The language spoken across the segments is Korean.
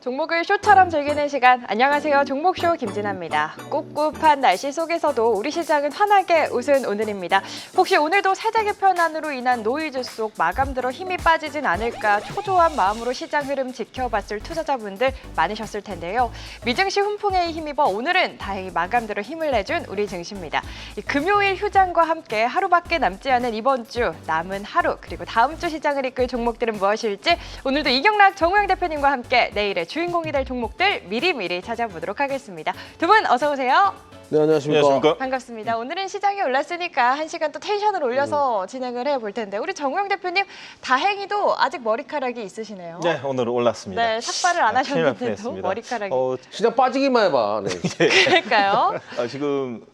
종목을 쇼처럼 즐기는 시간, 안녕하세요. 종목쇼 김진아입니다. 꿉꿉한 날씨 속에서도 우리 시장은 환하게 웃은 오늘입니다. 혹시 오늘도 세제 개편안으로 인한 노이즈 속 마감들어 힘이 빠지진 않을까 초조한 마음으로 시장 흐름 지켜봤을 투자자분들 많으셨을 텐데요. 미증시 훈풍에 힘입어 오늘은 다행히 마감들어 힘을 내준 우리 증시입니다. 금요일 휴장과 함께 하루밖에 남지 않은 이번 주 남은 하루 그리고 다음 주 시장을 이끌 종목들은 무엇일지 오늘도 이경락 정우영 대표님과 함께 내일의 주인공이 될 종목들 미리미리 찾아보도록 하겠습니다. 두 분 어서 오세요. 네, 안녕하십니까. 반갑습니다. 오늘은 시장이 올랐으니까 한 시간 또 텐션을 올려서 진행을 해볼 텐데 우리 정우영 대표님 다행히도 아직 머리카락이 있으시네요. 네, 오늘 올랐습니다. 네, 삭발을 안 하셨는데도 머리카락이. 시장 빠지기만 해봐. 네. 그러니까요. 지금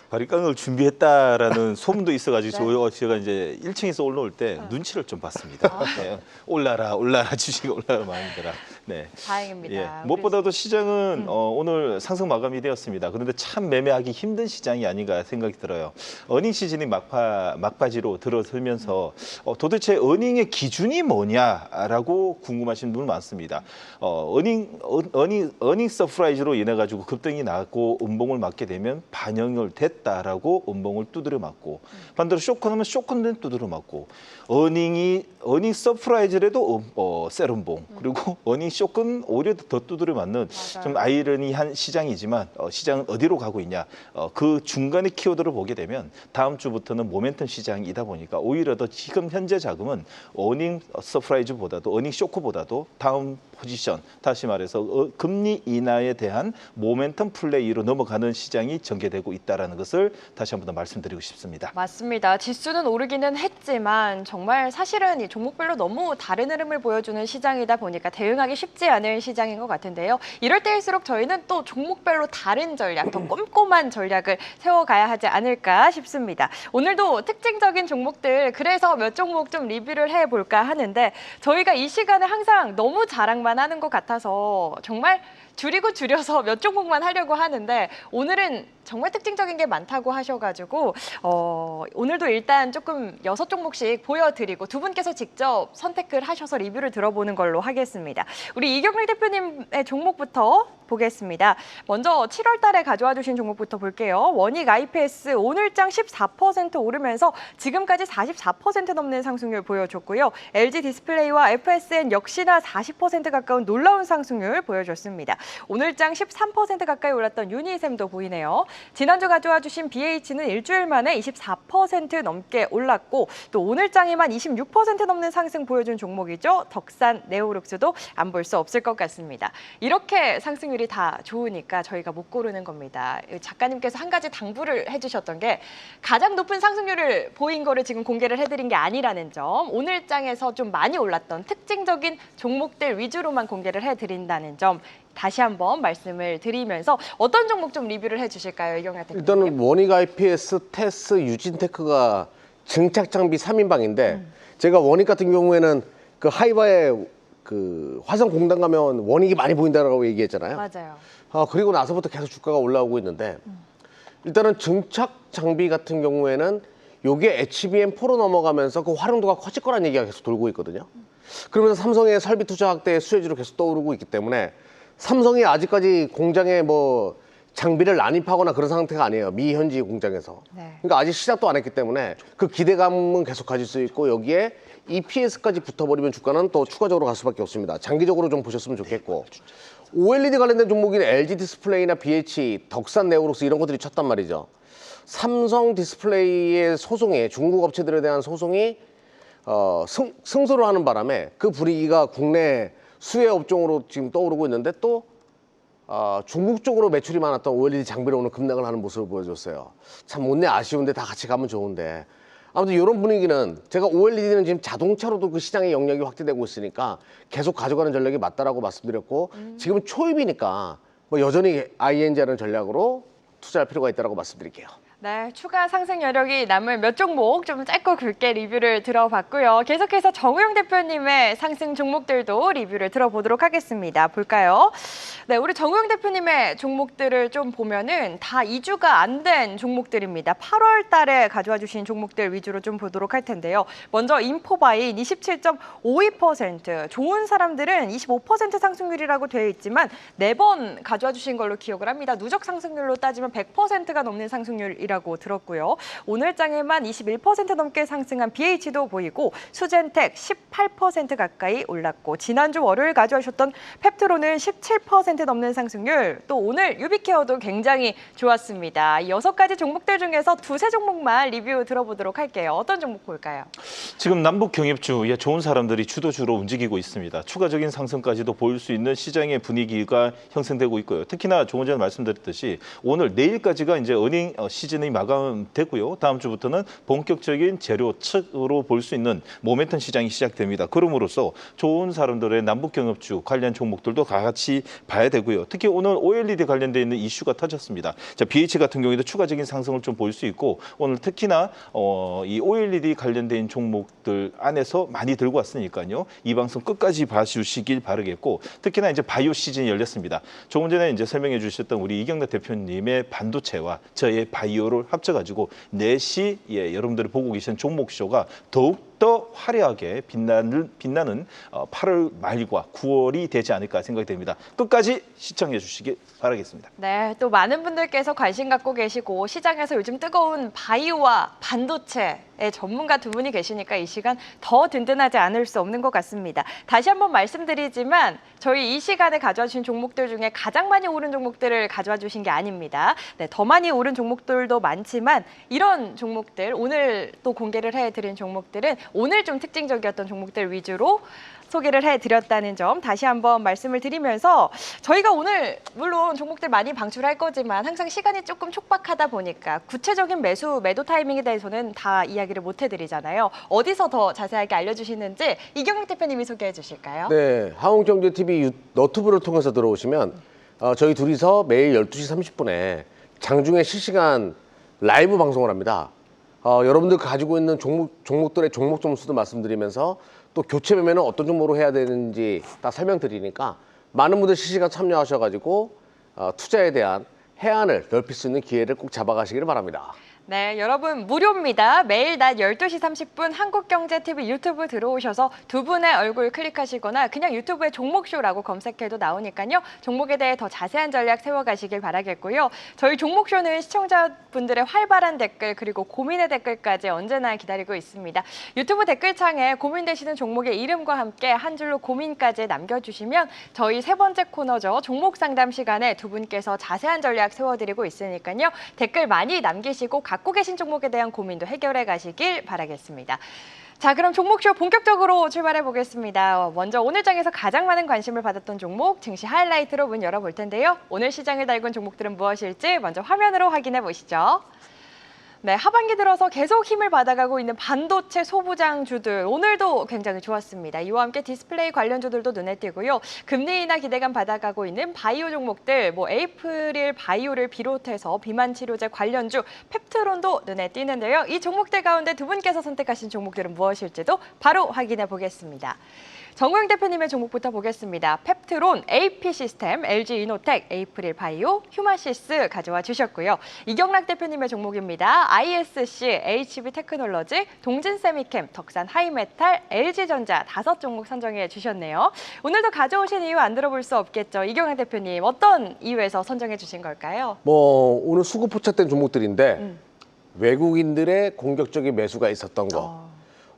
바리깡을 준비했다라는 소문도 있어가지고 네. 제가 이제 1층에서 올라올 때 눈치를 좀 봤습니다. 네, 올라라 주식이 올라라 마음이더라. 네. 다행입니다. 예, 무엇보다도 시장은 오늘 상승 마감이 되었습니다. 그런데 참 매매하기 힘든 시장이 아닌가 생각이 들어요. 어닝 시즌이 막바지로 들어서면서 도대체 어닝의 기준이 뭐냐라고 궁금하신 분 많습니다. 어닝 서프라이즈로 인해 가지고 급등이 나고 음봉을 맞게 되면 반영을 됐다라고 음봉을 두드려 맞고 반대로 쇼크하면 쇼크는 두드려 맞고 어닝 서프라이즈라도 셀음봉 그리고 어닝 쇼크는 오히려 더 두드려 맞는 좀 아이러니한 시장이지만 시장은 어디로 가고 있냐 그 중간의 키워드를 보게 되면 다음 주부터는 모멘텀 시장이다 보니까 오히려 더 지금 현재 자금은 어닝 서프라이즈보다도 어닝 쇼크보다도 다음 포지션 다시 말해서 금리 인하에 대한 모멘텀 플레이로 넘어가는 시장이 전개되고 있다는 것을 다시 한 번 더 말씀드리고 싶습니다. 맞습니다. 지수는 오르기는 했지만 정말 사실은 이 종목별로 너무 다른 흐름을 보여주는 시장이다 보니까 대응하기 쉽지 않은 시장인 것 같은데요. 이럴 때일수록 저희는 또 종목별로 다른 전략, 더 꼼꼼한 전략을 세워가야 하지 않을까 싶습니다. 오늘도 특징적인 종목들 그래서 몇 종목 좀 리뷰를 해볼까 하는데 저희가 이 시간에 항상 너무 자랑만 하는 것 같아서 정말 줄여서 몇 종목만 하려고 하는데 오늘은 정말 특징적인 게 많다고 하셔가지고 오늘도 일단 조금 6종목씩 보여드리고 두 분께서 직접 선택을 하셔서 리뷰를 들어보는 걸로 하겠습니다. 우리 이경락 대표님의 종목부터 보겠습니다. 먼저 7월 달에 가져와 주신 종목부터 볼게요. 원익 IPS 오늘장 14% 오르면서 지금까지 44% 넘는 상승률 보여줬고요. LG 디스플레이와 FSN 역시나 40% 가까운 놀라운 상승률 보여줬습니다. 오늘장 13% 가까이 올랐던 유니셈도 보이네요. 지난주 가져와 주신 BH는 일주일 만에 24% 넘게 올랐고 또 오늘장에만 26% 넘는 상승 보여준 종목이죠. 덕산 네오룩스도 안 볼 수 없을 것 같습니다. 이렇게 상승률이 다 좋으니까 저희가 못 고르는 겁니다. 작가님께서 한 가지 당부를 해주셨던 게 가장 높은 상승률을 보인 거를 지금 공개를 해드린 게 아니라는 점, 오늘장에서 좀 많이 올랐던 특징적인 종목들 위주로만 공개를 해드린다는 점 다시 한번 말씀을 드리면서 어떤 종목 좀 리뷰를 해주실까요, 이경락 대표님? 일단은 원익 IPS, 테스, 유진테크가 증착 장비 3인방인데 제가 원익 같은 경우에는 그 하이바에 그 화성 공단 가면 원익이 많이 보인다라고 얘기했잖아요. 맞아요. 그리고 나서부터 계속 주가가 올라오고 있는데 일단은 증착 장비 같은 경우에는 요게 HBM4로 넘어가면서 그 활용도가 커질 거라는 얘기가 계속 돌고 있거든요. 그러면서 삼성의 설비 투자 확대의 수혜지로 계속 떠오르고 있기 때문에 삼성이 아직까지 공장에 뭐 장비를 난입하거나 그런 상태가 아니에요. 미 현지 공장에서. 네. 그러니까 아직 시작도 안 했기 때문에 그 기대감은 계속 가질 수 있고 여기에 EPS까지 붙어버리면 주가는 또 추가적으로 갈 수밖에 없습니다. 장기적으로 좀 보셨으면 좋겠고 OLED 관련된 종목인 LG 디스플레이나 BH, 덕산 네오룩스 이런 것들이 쳤단 말이죠. 삼성 디스플레이의 소송에 중국 업체들에 대한 소송이 승소를 하는 바람에 그 분위기가 국내 수혜 업종으로 지금 떠오르고 있는데 또 중국 쪽으로 매출이 많았던 OLED 장비를 오늘 급락을 하는 모습을 보여줬어요. 참 못내 아쉬운데 다 같이 가면 좋은데 아무튼 이런 분위기는 제가 OLED는 지금 자동차로도 그 시장의 영역이 확대되고 있으니까 계속 가져가는 전략이 맞다라고 말씀드렸고 지금은 초입이니까 뭐 여전히 ING라는 전략으로 투자할 필요가 있다고 말씀드릴게요. 네, 추가 상승 여력이 남은 몇 종목 좀 짧고 굵게 리뷰를 들어봤고요. 계속해서 정우영 대표님의 상승 종목들도 리뷰를 들어보도록 하겠습니다. 볼까요? 네, 우리 정우영 대표님의 종목들을 좀 보면은 다 2주가 안 된 종목들입니다. 8월 달에 가져와 주신 종목들 위주로 좀 보도록 할 텐데요. 먼저 인포바인 27.52%, 좋은 사람들은 25% 상승률이라고 되어 있지만 4번 가져와 주신 걸로 기억을 합니다. 누적 상승률로 따지면 100%가 넘는 상승률이라고 들었고요. 오늘 장에만 21% 넘게 상승한 BH도 보이고 수젠텍 18% 가까이 올랐고 지난주 월요일 가져오셨던 펩트론은 17% 넘는 상승률, 또 오늘 유비케어도 굉장히 좋았습니다. 6가지 종목들 중에서 두세 종목만 리뷰 들어보도록 할게요. 어떤 종목 볼까요? 지금 남북 경협주, 좋은 사람들이 주도주로 움직이고 있습니다. 추가적인 상승까지도 보일 수 있는 시장의 분위기가 형성되고 있고요. 특히나 조금 전에 말씀드렸듯이 오늘 내일까지가 이제 어닝 시즌이 마감되고요. 다음 주부터는 본격적인 재료 측으로 볼 수 있는 모멘텀 시장이 시작됩니다. 그럼으로써 좋은 사람들의 남북 경협주 관련 종목들도 같이 봐야 되고요. 특히 오늘 OLED 관련돼 있는 이슈가 터졌습니다. 자, BH 같은 경우에도 추가적인 상승을 좀 볼 수 있고 오늘 특히나 이 OLED 관련된 종목들 안에서 많이 들고 왔으니까요. 이 방송 끝까지 봐주시길 바라겠고 특히나 이제 바이오 시즌이 열렸습니다. 조금 전에 이제 설명해 주셨던 우리 이경래 대표님의 반도체와 저의 바이오를 합쳐가지고 4시 여러분들이 보고 계신 종목쇼가 더욱더 화려하게 빛나는 8월 말과 9월이 되지 않을까 생각이 됩니다. 끝까지 시청해 주시길 바라겠습니다. 네, 또 많은 분들께서 관심 갖고 계시고 시장에서 요즘 뜨거운 바이오와 반도체의 전문가 두 분이 계시니까 이 시간 더 든든하지 않을 수 없는 것 같습니다. 다시 한번 말씀드리지만 저희 이 시간에 가져와 주신 종목들 중에 가장 많이 오른 종목들을 가져와 주신 게 아닙니다. 네, 더 많이 오른 종목들도 많지만 이런 종목들, 오늘 또 공개를 해드린 종목들은 오늘 좀 특징적이었던 종목들 위주로 소개를 해드렸다는 점 다시 한번 말씀을 드리면서 저희가 오늘 물론 종목들 많이 방출할 거지만 항상 시간이 조금 촉박하다 보니까 구체적인 매도 타이밍에 대해서는 다 이야기를 못 해드리잖아요. 어디서 더 자세하게 알려주시는지 이경락 대표님이 소개해 주실까요? 네, 하웅경제TV 너튜브를 통해서 들어오시면 저희 둘이서 매일 12시 30분에 장중에 실시간 라이브 방송을 합니다. 여러분들 가지고 있는 종목들의 종목 점수도 말씀드리면서 또 교체 매매는 어떤 종목으로 해야 되는지 다 설명드리니까 많은 분들 실시간 참여하셔가지고 투자에 대한 해안을 넓힐 수 있는 기회를 꼭 잡아가시기를 바랍니다. 네, 여러분 무료입니다. 매일 낮 12시 30분 한국경제TV 유튜브 들어오셔서 두 분의 얼굴 클릭하시거나 그냥 유튜브에 종목쇼라고 검색해도 나오니까요. 종목에 대해 더 자세한 전략 세워가시길 바라겠고요. 저희 종목쇼는 시청자분들의 활발한 댓글 그리고 고민의 댓글까지 언제나 기다리고 있습니다. 유튜브 댓글창에 고민되시는 종목의 이름과 함께 한 줄로 고민까지 남겨주시면 저희 세 번째 코너죠. 종목 상담 시간에 두 분께서 자세한 전략 세워드리고 있으니까요. 댓글 많이 남기시고 갖고 계신 종목에 대한 고민도 해결해 가시길 바라겠습니다. 자, 그럼 종목쇼 본격적으로 출발해 보겠습니다. 먼저 오늘 장에서 가장 많은 관심을 받았던 종목 증시 하이라이트로 문 열어볼 텐데요. 오늘 시장을 달군 종목들은 무엇일지 먼저 화면으로 확인해 보시죠. 네, 하반기 들어서 계속 힘을 받아가고 있는 반도체 소부장주들 오늘도 굉장히 좋았습니다. 이와 함께 디스플레이 관련주들도 눈에 띄고요. 금리 인하 기대감 받아가고 있는 바이오 종목들, 에이프릴 바이오를 비롯해서 비만 치료제 관련주, 펩트론도 눈에 띄는데요. 이 종목들 가운데 두 분께서 선택하신 종목들은 무엇일지도 바로 확인해 보겠습니다. 정우영 대표님의 종목부터 보겠습니다. 펩트론, AP시스템, LG이노텍, 에이프릴 바이오, 휴마시스 가져와 주셨고요. 이경락 대표님의 종목입니다. ISC, HB테크놀로지, 동진세미캠, 덕산 하이메탈, LG전자 5종목 선정해 주셨네요. 오늘도 가져오신 이유 안 들어볼 수 없겠죠. 이경락 대표님 어떤 이유에서 선정해 주신 걸까요? 오늘 수급 포착된 종목들인데 외국인들의 공격적인 매수가 있었던 거.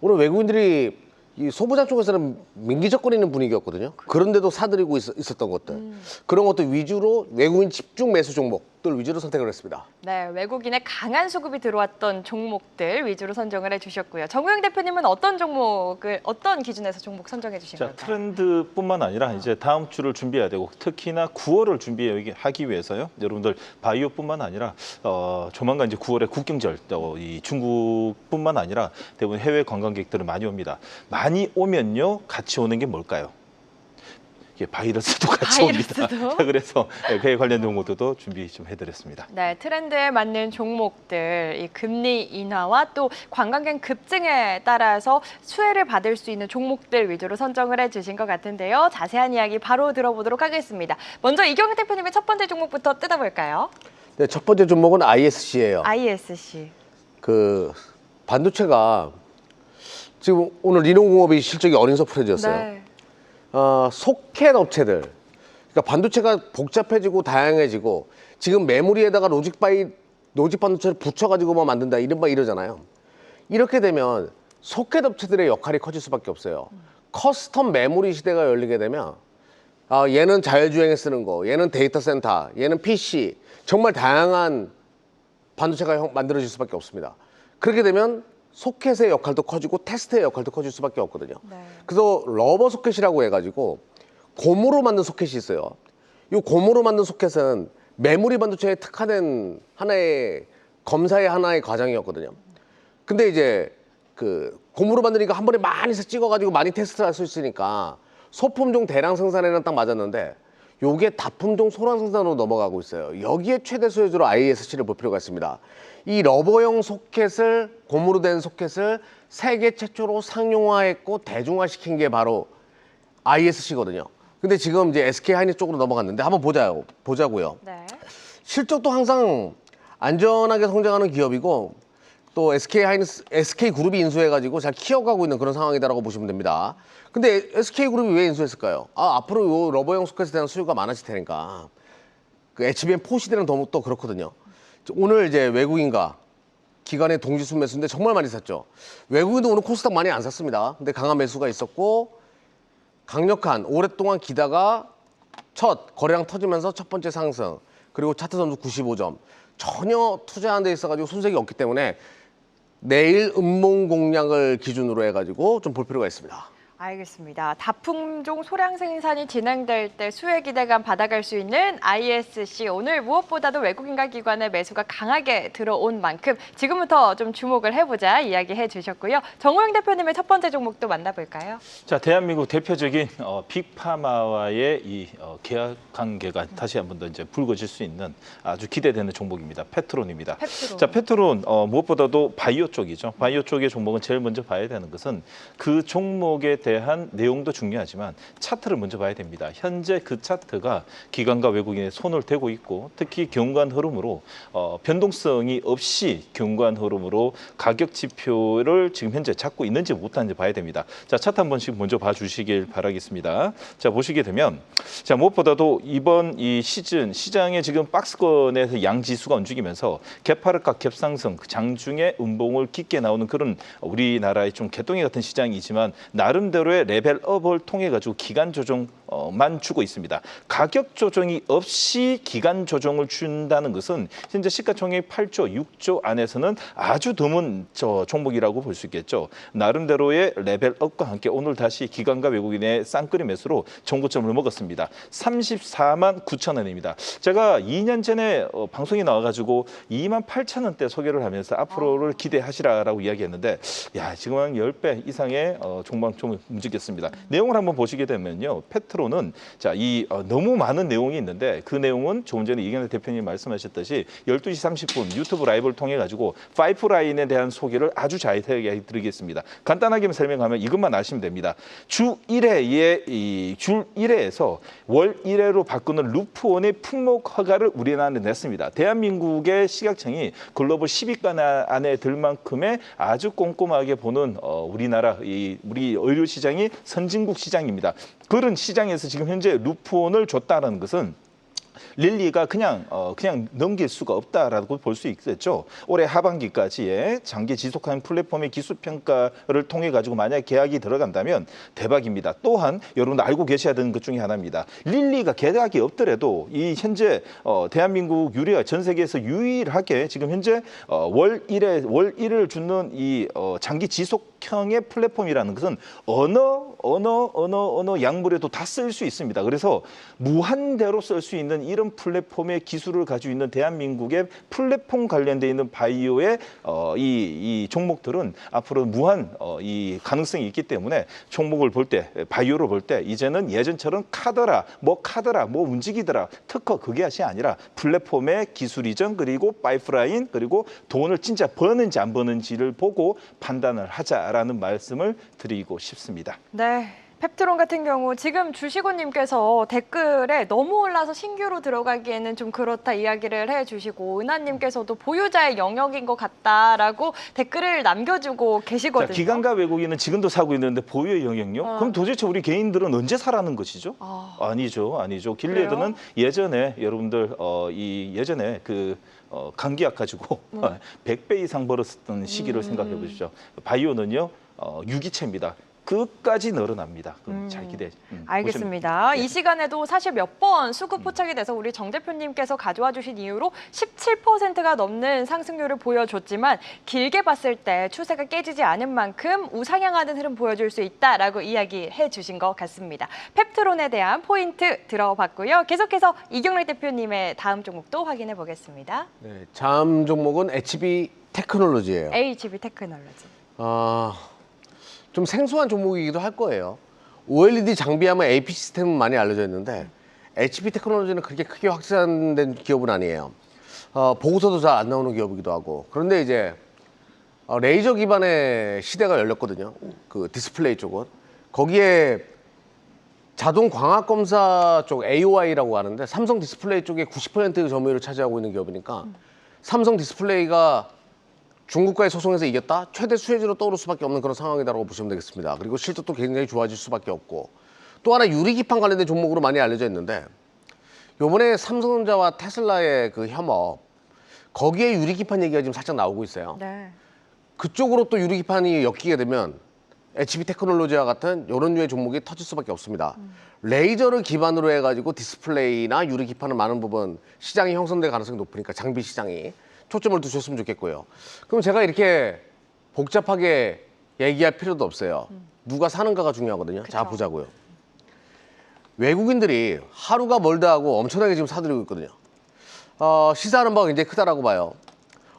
오늘 외국인들이 이 소부장 쪽에서는 민기적거리는 분위기였거든요. 그런데도 사들이고 있었던 것들. 그런 것들 위주로 외국인 집중 매수 종목들 위주로 선택을 했습니다. 네, 외국인의 강한 수급이 들어왔던 종목들 위주로 선정을 해주셨고요. 정우영 대표님은 어떤 종목을 어떤 기준에서 종목 선정해 주신 자, 걸까요? 트렌드뿐만 아니라 이제 다음 주를 준비해야 되고 특히나 9월을 준비하기 위해서요. 여러분들 바이오뿐만 아니라 조만간 이제 9월에 국경절 이 중국뿐만 아니라 대부분 해외 관광객들은 많이 옵니다. 많이 오면요 같이 오는 게 뭘까요? 이게 바이러스도 같이 옵니다. 바이러스도? 그래서 그에 관련된 정보들도 준비 좀 해드렸습니다. 네, 트렌드에 맞는 종목들, 이 금리 인하와 또 관광객 급증에 따라서 수혜를 받을 수 있는 종목들 위주로 선정을 해주신 것 같은데요. 자세한 이야기 바로 들어보도록 하겠습니다. 먼저 이경희 대표님의 첫 번째 종목부터 뜯어볼까요? 네, 첫 번째 종목은 ISC예요. ISC. 그 반도체가 지금 오늘 리노공업이 실적이 어닝 서프라이즈였어요. 네. 소켓 업체들, 그러니까 반도체가 복잡해지고 다양해지고 지금 메모리에다가 로직 반도체를 붙여가지고 뭐 만든다 이른바 이러잖아요. 이렇게 되면 소켓 업체들의 역할이 커질 수밖에 없어요. 커스텀 메모리 시대가 열리게 되면 얘는 자율주행에 쓰는 거, 얘는 데이터 센터, 얘는 PC, 정말 다양한 반도체가 만들어질 수밖에 없습니다. 그렇게 되면 소켓의 역할도 커지고 테스트의 역할도 커질 수밖에 없거든요. 네. 그래서 러버 소켓이라고 해가지고 고무로 만든 소켓이 있어요. 이 고무로 만든 소켓은 메모리 반도체에 특화된 하나의 검사의 하나의 과정이었거든요. 근데 이제 그 고무로 만드니까 한 번에 많이 찍어가지고 많이 테스트를 할 수 있으니까 소품종 대량 생산에는 딱 맞았는데 요게 다품종 소량 생산으로 넘어가고 있어요. 여기에 최대 수혜주로 ISC를 볼 필요가 있습니다. 이 러버형 소켓을 고무로 된 소켓을 세계 최초로 상용화했고 대중화시킨 게 바로 ISC거든요. 근데 지금 이제 SK 하이닉스 쪽으로 넘어갔는데 한번 보자고요. 네. 실적도 항상 안전하게 성장하는 기업이고 또 SK 그룹이 인수해가지고 잘 키워가고 있는 그런 상황이다라고 보시면 됩니다. 근데 SK 그룹이 왜 인수했을까요? 앞으로 요 러버형 소켓에 대한 수요가 많아질 테니까. 그 HBM4 시대는 또 그렇거든요. 오늘 이제 외국인과 기관의 동지 순매수인데 정말 많이 샀죠. 외국인도 오늘 코스닥 많이 안 샀습니다. 근데 강한 매수가 있었고 강력한 오랫동안 기다가 첫 거래량 터지면서 첫 번째 상승, 그리고 차트 점수 95점. 전혀 투자하는 데 있어가지고 손색이 없기 때문에 내일 음봉 공략을 기준으로 해가지고 좀 볼 필요가 있습니다. 알겠습니다. 다품종 소량 생산이 진행될 때 수혜 기대감 받아갈 수 있는 ISC, 오늘 무엇보다도 외국인과 기관의 매수가 강하게 들어온 만큼 지금부터 좀 주목을 해보자 이야기해 주셨고요. 정호영 대표님의 첫 번째 종목도 만나볼까요? 자, 대한민국 대표적인 빅파마와의 이 계약 관계가 다시 한 번 더 이제 불거질 수 있는 아주 기대되는 종목입니다. 페트론입니다. 페트론. 자, 페트론 무엇보다도 바이오 쪽이죠. 바이오 쪽의 종목은 제일 먼저 봐야 되는 것은 그 종목에 대한 내용도 중요하지만 차트를 먼저 봐야 됩니다. 현재 그 차트가 기관과 외국인의 손을 대고 있고 특히 경관 흐름으로 변동성이 없이 경관 흐름으로 가격 지표를 지금 현재 잡고 있는지 못하는지 봐야 됩니다. 자, 차트 한 번씩 먼저 봐주시길 바라겠습니다. 자, 보시게 되면 자, 무엇보다도 이번 이 시장에 지금 박스권에서 양지수가 움직이면서 개파르카 갭상승 장중에 음봉을 깊게 나오는 그런 우리나라의 좀 개똥이 같은 시장이지만 나름대로의 레벨업을 통해 가지고 기간 조정만 주고 있습니다. 가격 조정이 없이 기간 조정을 준다는 것은 현재 시가총액 8조, 6조 안에서는 아주 드문 종목이라고 볼 수 있겠죠. 나름대로의 레벨업과 함께 오늘 다시 기관과 외국인의 쌍끌이 매수로 정고점을 먹었습니다. 34만 9천 원입니다. 제가 2년 전에 방송에 나와가지고 2만 8천 원대 소개를 하면서 앞으로를 기대하시라라고 이야기했는데 야, 지금 한 10배 이상의 종목 좀 움직였습니다. 내용을 한번 보시게 되면요. 페트로는 자, 너무 많은 내용이 있는데 그 내용은 조금 전에 이경래 대표님 말씀하셨듯이 12시 30분 유튜브 라이브를 통해 가지고 파이프라인에 대한 소개를 아주 자세하게 드리겠습니다. 간단하게 설명하면 이것만 아시면 됩니다. 주 1회에서 월 1회로 바꾸는 루프원의 품목 허가를 우리나라는 냈습니다. 대한민국의 식약청이 글로벌 10위권 안에 들 만큼의 아주 꼼꼼하게 보는 우리나라 우리 의료 시장이 선진국 시장입니다. 그런 시장에서 지금 현재 루프온을 줬다는 것은 릴리가 그냥 넘길 수가 없다라고 볼 수 있겠죠. 올해 하반기까지의 장기 지속하는 플랫폼의 기술 평가를 통해 가지고 만약 계약이 들어간다면 대박입니다. 또한 여러분들 알고 계셔야 되는 것 중에 하나입니다. 릴리가 계약이 없더라도 이 현재 대한민국 유리가 전 세계에서 유일하게 지금 현재 월 1을 주는 이 장기 지속형의 플랫폼이라는 것은 어느 약물에도 다 쓸 수 있습니다. 그래서 무한대로 쓸 수 있는 이런 플랫폼의 기술을 가지고 있는 대한민국의 플랫폼 관련돼 있는 바이오의 이 종목들은 앞으로 무한 이 가능성이 있기 때문에 종목을 볼 때, 바이오를 볼 때 이제는 예전처럼 카더라, 뭐 움직이더라, 특허 그게 아니라 플랫폼의 기술 이전 그리고 파이프라인 그리고 돈을 진짜 버는지 안 버는지를 보고 판단을 하자라는 말씀을 드리고 싶습니다. 네. 펩트론 같은 경우 지금 주식원님께서 댓글에 너무 올라서 신규로 들어가기에는 좀 그렇다 이야기를 해주시고 은하님께서도 보유자의 영역인 것 같다라고 댓글을 남겨주고 계시거든요. 자, 기관과 외국인은 지금도 사고 있는데 보유의 영역요? 그럼 도대체 우리 개인들은 언제 사라는 것이죠? 아니죠. 길리어드는 예전에 여러분들 예전에 감기약 가지고 100배 이상 벌었던 시기를 생각해 보십시오. 바이오는요 유기체입니다. 끝까지 늘어납니다. 그럼 잘 기대해. 알겠습니다. 이 시간에도 사실 몇 번 수급 포착이 돼서 우리 정 대표님께서 가져와 주신 이유로 17%가 넘는 상승률을 보여줬지만 길게 봤을 때 추세가 깨지지 않은 만큼 우상향하는 흐름 보여줄 수 있다라고 이야기해 주신 것 같습니다. 펩트론에 대한 포인트 들어봤고요. 계속해서 이경래 대표님의 다음 종목도 확인해 보겠습니다. 네, 다음 종목은 HB 테크놀로지예요. HB 테크놀로지. 좀 생소한 종목이기도 할 거예요. OLED 장비하면 AP 시스템은 많이 알려져 있는데 HP 테크놀로지는 그렇게 크게 확산된 기업은 아니에요. 보고서도 잘 안 나오는 기업이기도 하고. 그런데 이제 레이저 기반의 시대가 열렸거든요. 그 디스플레이 쪽은. 거기에 자동 광학 검사 쪽 AOI라고 하는데 삼성 디스플레이 쪽에 90%의 점유율을 차지하고 있는 기업이니까 삼성 디스플레이가 중국과의 소송에서 이겼다? 최대 수혜주로 떠오를 수밖에 없는 그런 상황이다라고 보시면 되겠습니다. 그리고 실적도 굉장히 좋아질 수밖에 없고 또 하나 유리기판 관련된 종목으로 많이 알려져 있는데 요번에 삼성전자와 테슬라의 그 협업 거기에 유리기판 얘기가 지금 살짝 나오고 있어요. 네. 그쪽으로 또 유리기판이 엮이게 되면 HB 테크놀로지와 같은 이런 류의 종목이 터질 수밖에 없습니다. 레이저를 기반으로 해가지고 디스플레이나 유리기판은 많은 부분 시장이 형성될 가능성이 높으니까 장비 시장이 초점을 두셨으면 좋겠고요. 그럼 제가 이렇게 복잡하게 얘기할 필요도 없어요. 누가 사는가가 중요하거든요. 그쵸. 자, 보자고요. 외국인들이 하루가 멀다 하고 엄청나게 지금 사들이고 있거든요. 시사하는 바가 굉장히 크다라고 봐요.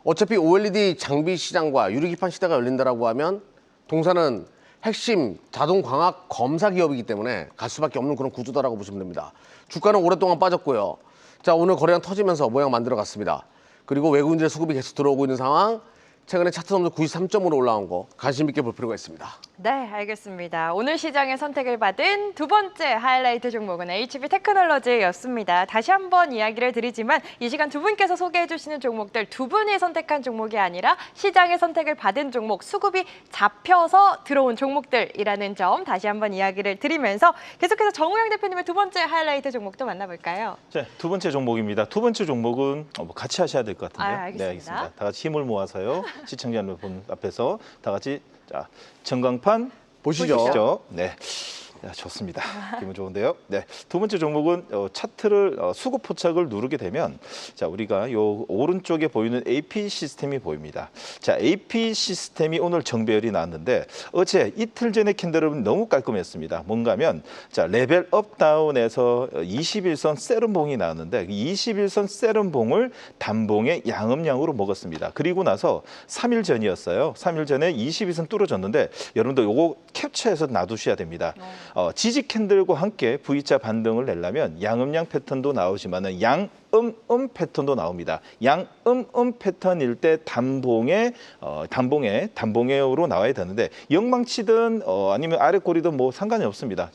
어차피 OLED 장비 시장과 유리기판 시대가 열린다라고 하면 동사는 핵심 자동 광학 검사 기업이기 때문에 갈 수밖에 없는 그런 구조다라고 보시면 됩니다. 주가는 오랫동안 빠졌고요. 자, 오늘 거래량 터지면서 모양 만들어 갔습니다. 그리고 외국인들의 수급이 계속 들어오고 있는 상황, 최근에 차트 점수 93점으로 올라온 거 관심 있게 볼 필요가 있습니다. 네, 알겠습니다. 오늘 시장의 선택을 받은 두 번째 하이라이트 종목은 HB 테크놀로지였습니다. 다시 한번 이야기를 드리지만 이 시간 두 분께서 소개해 주시는 종목들 두 분이 선택한 종목이 아니라 시장의 선택을 받은 종목, 수급이 잡혀서 들어온 종목들이라는 점 다시 한번 이야기를 드리면서 계속해서 정우영 대표님의 두 번째 하이라이트 종목도 만나볼까요? 자, 두 번째 종목입니다. 두 번째 종목은 같이 하셔야 될 것 같은데요. 알겠습니다. 네, 알겠습니다. 다 같이 힘을 모아서요. 시청자 여러분 앞에서 다 같이 자, 전광판 보시죠. 네. 야, 좋습니다. 기분 좋은데요. 네, 두 번째 종목은 차트를 수급 포착을 누르게 되면 자 우리가 요 오른쪽에 보이는 AP 시스템이 보입니다. 자 AP 시스템이 오늘 정배열이 나왔는데 어제 이틀 전에 캔들은 너무 깔끔했습니다. 뭔가면 자 레벨업 다운에서 21선 세rum봉이 나왔는데 21선 세rum봉을 단봉의 양음양으로 먹었습니다. 그리고 나서 3일 전이었어요. 3일 전에 22선 뚫어졌는데 여러분들 요거 캡처해서 놔두셔야 됩니다. 지지 캔들과 함께 V자 반등을 내려면 양음양 패턴도 나오지만은 양음음 패턴도 나옵니다. 양음음 패턴일 때 단봉으로 나와야 되는데 영망치든 아니면 아래 꼬리든 뭐 상관이 없습니다.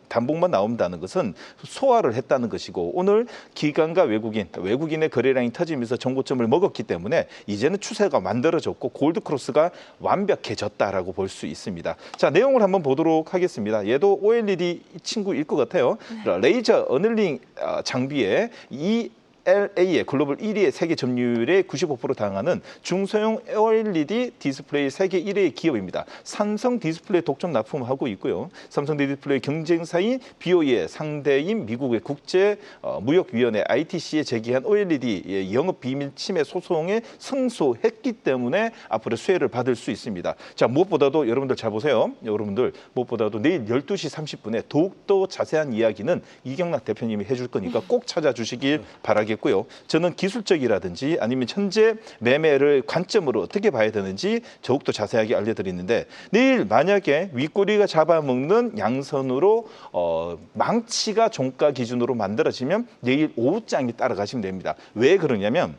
단봉만 나온다는 것은 소화를 했다는 것이고 오늘 기관과 외국인의 거래량이 터지면서 정고점을 먹었기 때문에 이제는 추세가 만들어졌고 골드 크로스가 완벽해졌다라고 볼 수 있습니다. 자 내용을 한번 보도록 하겠습니다. 얘도 OLED 친구일 것 같아요. 레이저 어널링 장비에 이 CLA의 글로벌 1위의 세계 점유율의 95% 당하는 중소형 OLED 디스플레이 세계 1위의 기업입니다. 삼성 디스플레이 독점 납품하고 있고요. 삼성 디스플레이 경쟁사인 BOE의 상대인 미국의 국제 무역위원회 ITC에 제기한 OLED 영업 비밀 침해 소송에 승소했기 때문에 앞으로 수혜를 받을 수 있습니다. 자, 무엇보다도 여러분들 잘 보세요. 여러분들 무엇보다도 내일 12시 30분에 더욱더 자세한 이야기는 이경락 대표님이 해줄 거니까 꼭 찾아주시길 바라겠고요. 저는 기술적이라든지 아니면 현재 매매를 관점으로 어떻게 봐야 되는지 더욱더 자세하게 알려드리는데 내일 만약에 윗꼬리가 잡아먹는 양선으로 망치가 종가 기준으로 만들어지면 내일 오후장이 따라가시면 됩니다. 왜 그러냐면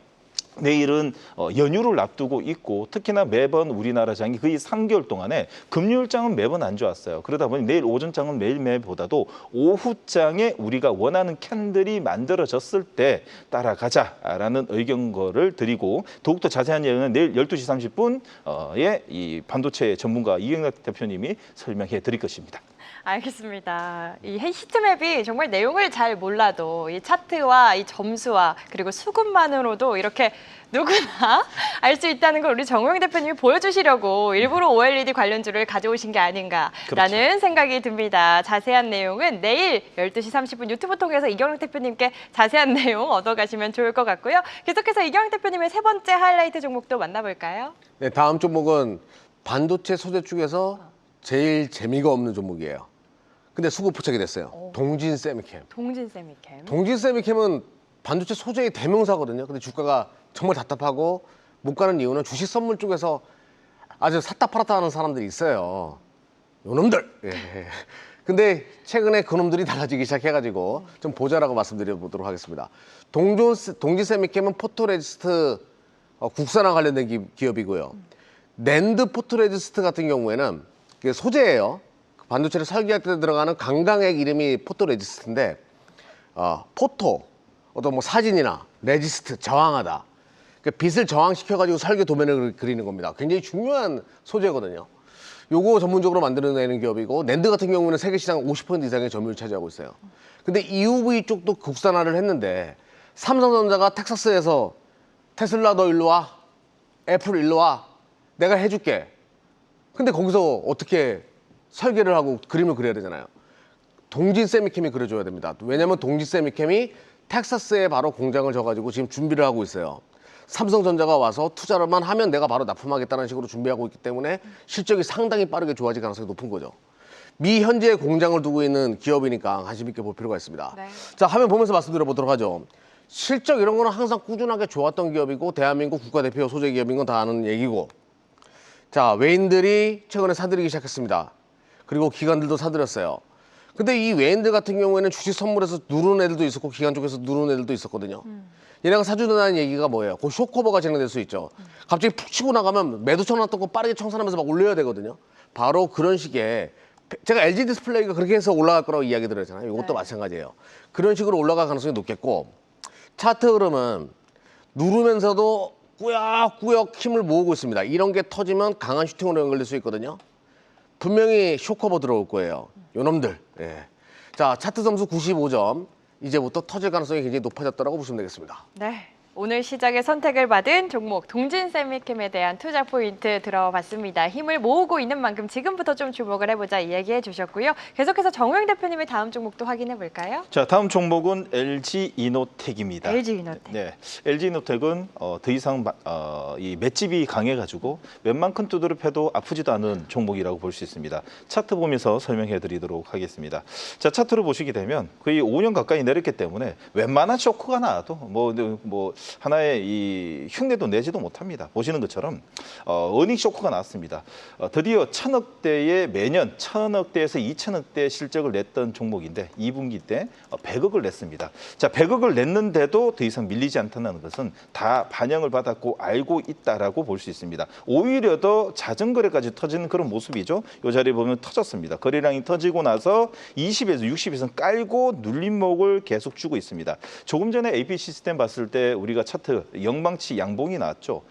내일은 연휴를 앞두고 있고 특히나 매번 우리나라 장이 거의 3개월 동안에 금요일장은 매번 안 좋았어요. 그러다 보니 내일 오전장은 매일매일보다도 오후장에 우리가 원하는 캔들이 만들어졌을 때 따라가자라는 의견거를 드리고 더욱더 자세한 내용은 내일 12시 30분에 이 반도체 전문가 이경락 대표님이 설명해 드릴 것입니다. 알겠습니다. 이 히트맵이 정말 내용을 잘 몰라도 이 차트와 이 점수와 그리고 수급만으로도 이렇게 누구나 알 수 있다는 걸 우리 정우영 대표님이 보여주시려고 일부러 OLED 관련주를 가져오신 게 아닌가라는 그렇죠. 생각이 듭니다. 자세한 내용은 내일 12시 30분 유튜브 통해서 이경락 대표님께 자세한 내용 얻어가시면 좋을 것 같고요. 계속해서 이경락 대표님의 세 번째 하이라이트 종목도 만나볼까요? 네, 다음 종목은 반도체 소재 쪽에서 제일 재미가 없는 종목이에요. 근데 수급 포착이 됐어요. 동진 세미캠. 동진 세미캠. 동진 세미캠은 반도체 소재의 대명사거든요. 근데 주가가 정말 답답하고 못 가는 이유는 주식 선물 쪽에서 아주 샀다 팔았다 하는 사람들이 있어요. 요놈들. 예. 근데 최근에 그놈들이 달라지기 시작해가지고 좀 보자라고 말씀드려보도록 하겠습니다. 동진 세미캠은 포토레지스트 국산화 관련된 기업이고요. 낸드 포토레지스트 같은 경우에는 이게 소재예요. 반도체를 설계할 때 들어가는 강강액 이름이 포토레지스트인데 포토 어떤 뭐 사진이나 레지스트 저항하다. 그러니까 빛을 저항시켜가지고 설계 도면을 그리는 겁니다. 굉장히 중요한 소재거든요. 요거 전문적으로 만들어내는 기업이고 낸드 같은 경우는 세계 시장 50% 이상의 점유율을 차지하고 있어요. 근데 EUV 쪽도 국산화를 했는데 삼성전자가 텍사스에서 테슬라 너 일로 와, 애플 일로 와, 내가 해줄게. 근데 거기서 어떻게 설계를 하고 그림을 그려야 되잖아요. 동진 세미캠이 그려줘야 됩니다. 왜냐하면 동진 세미캠이 텍사스에 바로 공장을 져가지고 지금 준비를 하고 있어요. 삼성전자가 와서 투자를만 하면 내가 바로 납품하겠다는 식으로 준비하고 있기 때문에 실적이 상당히 빠르게 좋아질 가능성이 높은 거죠. 미 현지에 공장을 두고 있는 기업이니까 관심 있게 볼 필요가 있습니다. 네. 자, 화면 보면서 말씀드려 보도록 하죠. 실적 이런 거는 항상 꾸준하게 좋았던 기업이고 대한민국 국가대표 소재 기업인 건 다 아는 얘기고, 자, 외인들이 최근에 사들이기 시작했습니다. 그리고 기관들도 사들였어요. 근데 이 외인들 같은 경우에는 주식 선물에서 누르는 애들도 있었고 기관 쪽에서 누르는 애들도 있었거든요. 얘네가 사준다는 얘기가 뭐예요? 그 쇼커버가 진행될 수 있죠. 갑자기 푹 치고 나가면 매도 쳐놨던 거 빠르게 청산하면서 막 올려야 되거든요. 바로 그런 식의, 제가 LG 디스플레이가 그렇게 해서 올라갈 거라고 이야기 드렸잖아요. 이것도 네. 마찬가지예요. 그런 식으로 올라갈 가능성이 높겠고, 차트 흐름은 누르면서도 꾸역꾸역 힘을 모으고 있습니다. 이런 게 터지면 강한 슈팅으로 연결될 수 있거든요. 분명히 쇼커버 들어올 거예요. 요놈들. 예. 자, 차트 점수 95점. 이제부터 터질 가능성이 굉장히 높아졌다고 보시면 되겠습니다. 네. 오늘 시작에 선택을 받은 종목 동진 세미캠에 대한 투자 포인트 들어봤습니다. 힘을 모으고 있는 만큼 지금부터 좀 주목을 해보자 이야기해 주셨고요. 계속해서 정우영 대표님의 다음 종목도 확인해 볼까요? 자, 다음 종목은 LG 이노텍입니다. LG 이노텍. 네, LG 이노텍은 더 이상 이 맷집이 강해가지고 웬만큼 두드려 패도 아프지도 않은 종목이라고 볼 수 있습니다. 차트 보면서 설명해드리도록 하겠습니다. 자, 차트를 보시게 되면 거의 5년 가까이 내렸기 때문에 웬만한 쇼크가 나와도 뭐 하나의 이 흉내도 내지도 못합니다. 보시는 것처럼 어닝 쇼크가 나왔습니다. 드디어 1,000억대에 매년 1,000억대에서 2,000억대 실적을 냈던 종목인데 2분기 때 100억을 냈습니다. 자, 100억을 냈는데도 더 이상 밀리지 않다는 것은 다 반영을 받았고 알고 있다라고 볼 수 있습니다. 오히려 더 잦은 거래까지 터지는 그런 모습이죠. 이 자리에 보면 터졌습니다. 거래량이 터지고 나서 20에서 60에서 깔고 눌림목을 계속 주고 있습니다. 조금 전에 AP 시스템 봤을 때 우리가 우리가 차트 영망치 양봉이 나왔죠.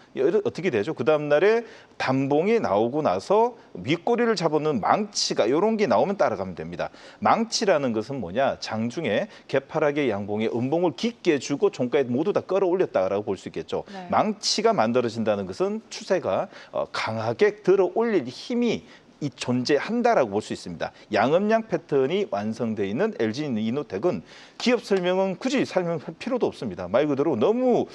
어떻게 되죠? 그 다음 날에 단봉이 나오고 나서 윗꼬리를 잡아놓는 망치가 이런 게 나오면 따라가면 됩니다. 망치라는 것은 뭐냐? 장중에 개파락의 양봉에 음봉을 깊게 주고 종가에 모두 다 끌어올렸다라고 볼 수 있겠죠. 네. 망치가 만들어진다는 것은 추세가 강하게 들어 올릴 힘이 존재한다라고 볼 수 있습니다. 양음양 패턴이 완성되어 있는 LG 이노텍은 기업 설명은 굳이 설명할 필요도 없습니다. 말 그대로 너무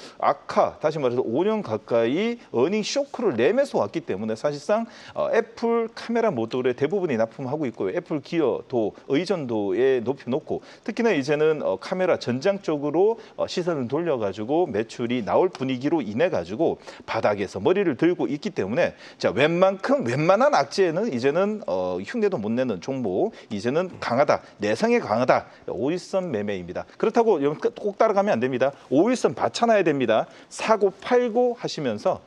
다시 말해서 5년 가까이 어닝 쇼크를 내면서 왔기 때문에 사실상 애플 카메라 모듈에 대부분이 납품하고 있고요. 애플 기어도 의존도에 높여놓고 특히나 이제는 카메라 전장 쪽으로 시선을 돌려가지고 매출이 나올 분위기로 인해 가지고 바닥에서 머리를 들고 있기 때문에 자 웬만한 악재는 이제는 흉내도 못 내는 종목, 이제는 강하다, 내성에 강하다, 5일선 매매입니다. 그렇다고 꼭 따라가면 안 됩니다. 5일선 받쳐놔야 됩니다. 사고 팔고 하시면서